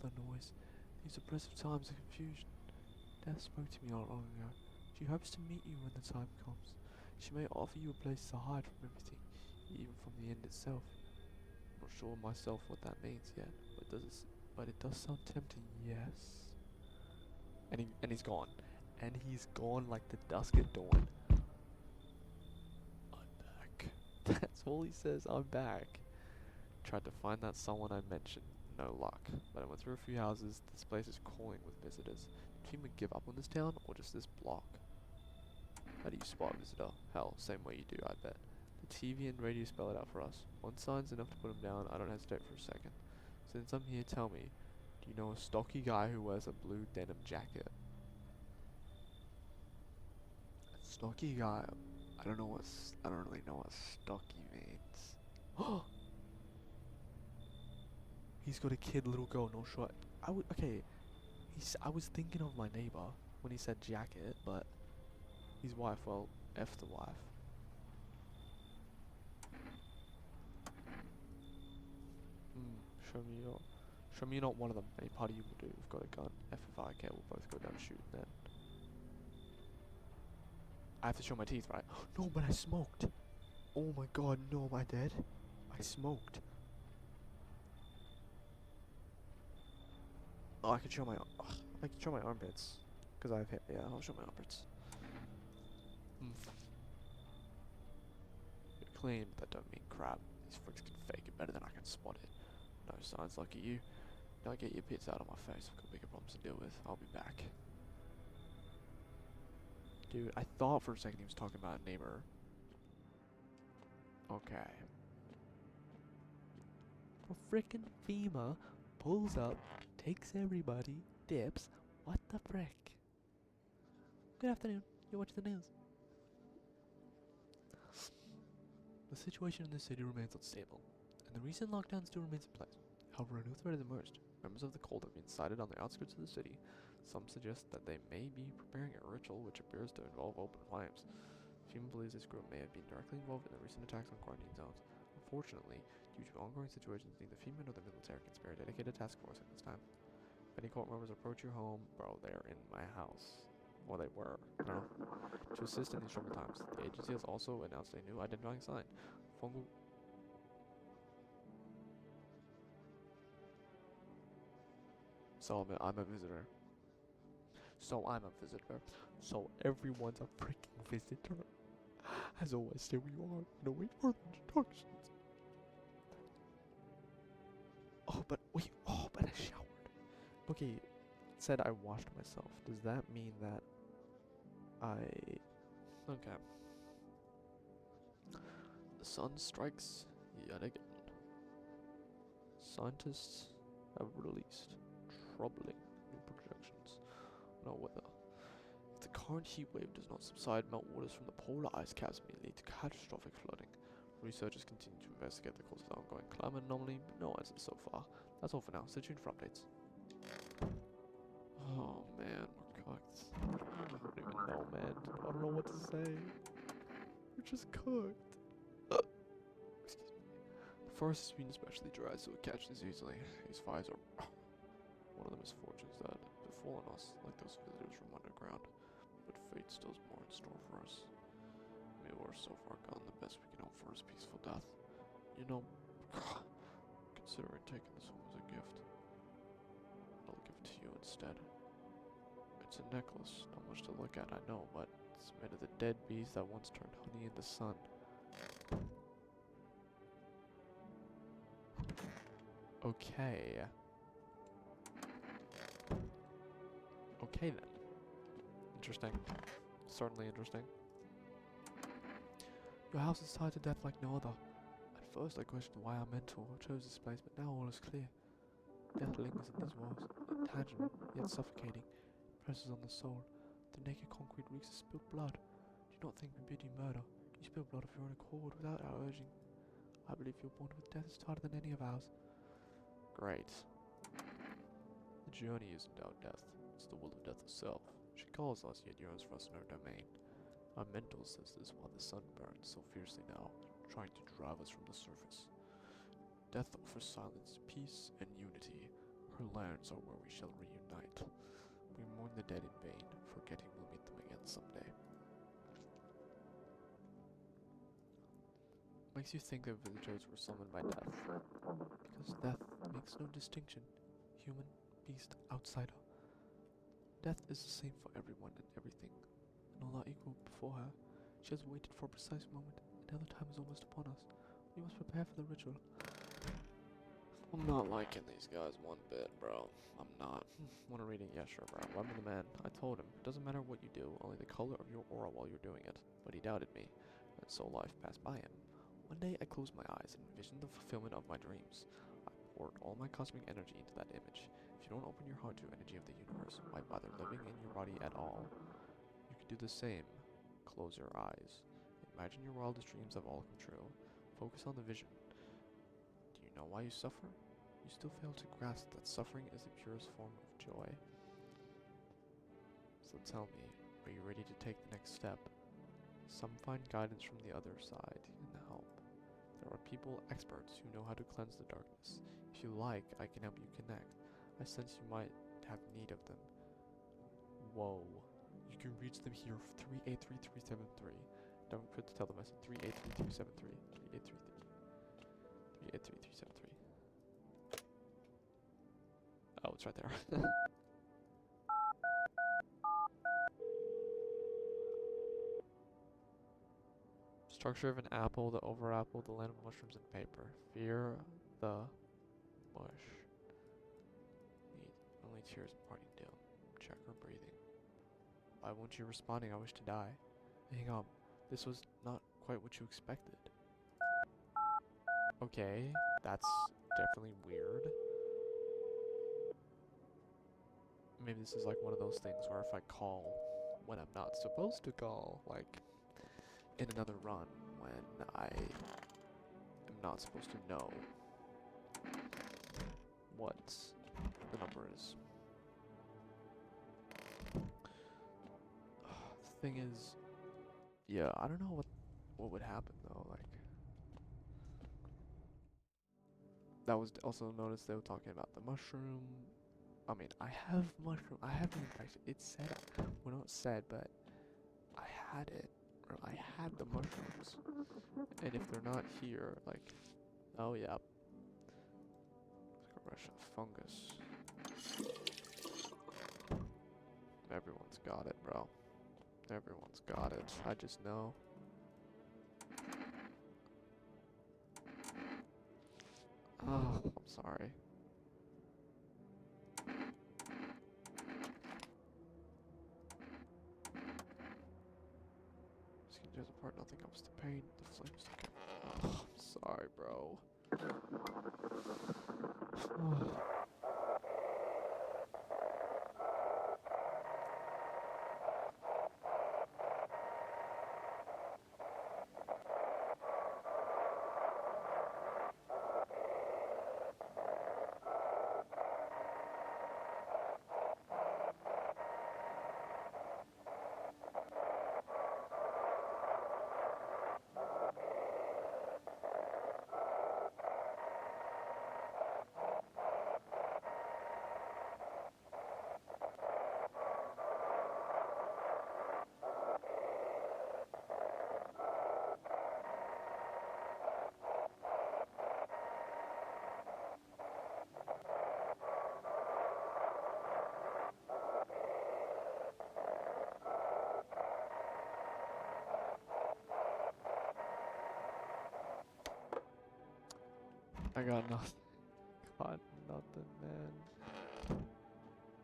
All the noise, these oppressive times of confusion. Death spoke to me not long ago. She hopes to meet you when the time comes. She may offer you a place to hide from everything, even from the end itself. I'm not sure myself what that means yet, but it does sound tempting, yes. And he's gone. And he's gone like the dusk at dawn. I'm back. That's all he says, I'm back. Tried to find that someone I mentioned. No luck. But I went through a few houses. This place is calling with visitors. Did you give up on this town, or just this block? How do you spot a visitor? Hell, same way you do, I bet. The TV and radio spell it out for us. One sign's enough to put him down. I don't hesitate for a second. Since I'm here, tell me, do you know a stocky guy who wears a blue denim jacket? Stocky guy. I don't really know what stocky means. He's got a kid, little girl, no short. Okay. I was thinking of my neighbor when he said jacket, but his wife, well, F the wife. Show me you're not one of them. Any part of you will do. We've got a gun. F if I care, we'll both go down and shoot then. I have to show my teeth, right? No, but I smoked. Oh my god, no, am I dead? I smoked. Oh, I can show my armpits. Cause I've hit, yeah, I'll show my armpits. You're clean, but that don't mean crap. These freaks can fake it better than I can spot it. No signs, lucky you. Now get your pits out of my face. I've got bigger problems to deal with. I'll be back. Dude, I thought for a second he was talking about a neighbor. Okay. Well, frickin' FEMA pulls up, takes everybody, dips. What the frick? Good afternoon. You're watching the news. The situation in the city remains unstable, and the recent lockdown still remains in place. However, a new threat has emerged. Members of the cult have been sighted on the outskirts of the city. Some suggest that they may be preparing a ritual which appears to involve open flames. FEMA believes this group may have been directly involved in the recent attacks on quarantine zones. Unfortunately, due to ongoing situations, neither FEMA nor the military can spare a dedicated task force at this time. If any cult members approach your home, bro, they're in my house. Or they were. I don't know. To assist in these troubled times, the agency has also announced a new identifying sign. Fungal. So I'm a visitor. So I'm a visitor. So everyone's a freaking visitor. As always, stay where you are and await further instructions. Oh, but wait. Oh, but I showered. Okay, it said I washed myself. Does that mean that I... Okay. The sun strikes yet again. Scientists have released troubling new projections on our weather. If the current heat wave does not subside, meltwaters from the polar ice caps may lead to catastrophic flooding. Researchers continue to investigate the cause of the ongoing climate anomaly, but no answers so far. That's all for now. Stay tuned for updates. Oh man, we're cooked. I don't even know, man. I don't know what to say. We're just cooked. Excuse me. The forest has been especially dry, so it catches easily. These fires are one of the misfortunes that have befallen us, like those visitors from underground. But fate still has more in store for us. Maybe we're so far gone, the best we can hope for is peaceful death. You know, considering taking this home as a gift, I'll give it to you instead. It's a necklace, not much to look at, I know, but it's made of the dead bees that once turned honey in the sun. Okay. Okay then. Interesting. Certainly interesting. Your house is tied to death like no other. At first I questioned why our mentor chose this place, but now all is clear. Death lingers in these walls, intangible, yet suffocating. Presses on the soul. The naked concrete reeks of spilled blood. Do not think we bid you murder. You spill blood of your own accord without our urging. I believe your bond with death is tighter than any of ours. Great. The journey isn't our death. It's the will of death itself. She calls us, yet yearns for us in her domain. Our mentor says this while the sun burns so fiercely now, trying to drive us from the surface. Death offers silence, peace, and unity. Her lands are where we shall reunite. We mourn the dead in vain, forgetting we'll meet them again someday. Makes you think that visitors were summoned by death. Because death makes no distinction. Human, beast, outsider. Death is the same for everyone and everything. And all are equal before her. She has waited for a precise moment, and now the time is almost upon us. We must prepare for the ritual. I'm not liking these guys one bit, bro. I'm not. Wanna read it? Yeah, sure, bro. Remember the man. I told him, it doesn't matter what you do, only the color of your aura while you're doing it. But he doubted me, and so life passed by him. One day I closed my eyes and envisioned the fulfillment of my dreams. I poured all my cosmic energy into that image. If you don't open your heart to energy of the universe, why bother living in your body at all? You can do the same. Close your eyes. Imagine your wildest dreams have all come true. Focus on the vision. Do you know why you suffer? You still fail to grasp that suffering is the purest form of joy. So tell me, are you ready to take the next step? Some find guidance from the other side and help. There are people, experts, who know how to cleanse the darkness. If you like, I can help you connect. I sense you might have need of them. Whoa. You can reach them here for 383373. Don't forget to tell them I said 383373. 383373. Oh, it's right there. Structure of an apple, the over apple, the land of mushrooms and paper. Fear the mush. Need only tears and parting down. Check her breathing. Why won't you responding? I wish to die. Hang up. This was not quite what you expected. Okay, that's definitely weird. Maybe this is like one of those things where if I call when I'm not supposed to call, like in another run when I am not supposed to know what the number is. The thing is, yeah, I don't know what would happen though. Like, that was also noticed they were talking about the mushroom. I mean, I have mushroom. I haven't actually. It said, well, not said, but I had it, or I had the mushrooms. And if they're not here, like, oh yeah, like a rush of fungus. Everyone's got it, bro. Everyone's got it. I just know. Oh, I'm sorry. Skin tears apart, nothing comes to pain. The flames stick out. Oh, I'm sorry, bro. I got nothing. Got nothing, man.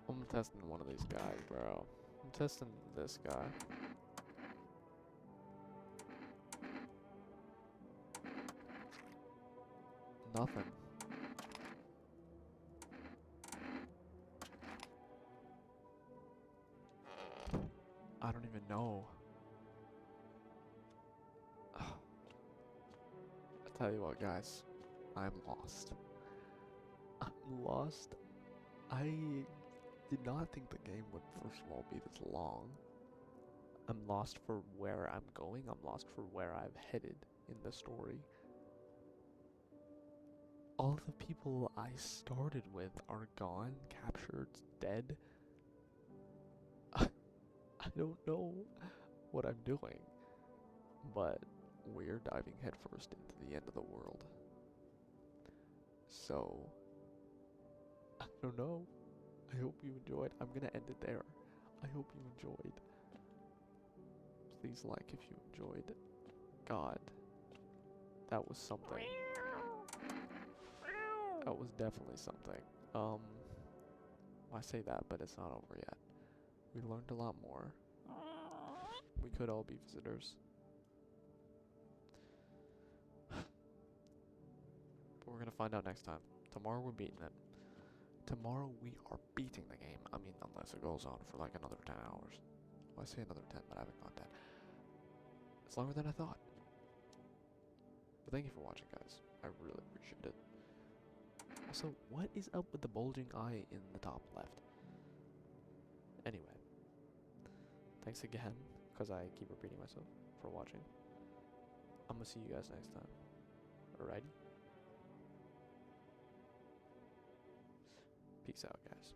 I'm testing one of these guys, bro. I'm testing this guy. Nothing. I don't even know. I tell you what, guys. I'm lost. I'm lost. I did not think the game would, first of all, be this long. I'm lost for where I'm going. I'm lost for where I've headed in the story. All the people I started with are gone, captured, dead. I don't know what I'm doing, but we're diving headfirst into the end of the world. So, I don't know. I hope you enjoyed. I'm gonna end it there. I hope you enjoyed. Please like if you enjoyed. God, that was something. That was definitely something. I say that, but it's not over yet. We learned a lot more. We could all be visitors. But we're gonna find out next time. Tomorrow we're beating it. Tomorrow we are beating the game. I mean, unless it goes on for like another 10 hours. Well, I say another 10, but I haven't gone 10. It's longer than I thought. But thank you for watching, guys. I really appreciate it. Also, what is up with the bulging eye in the top left? Anyway. Thanks again, because I keep repeating myself, for watching. I'm gonna see you guys next time. Alrighty? Peace out, guys.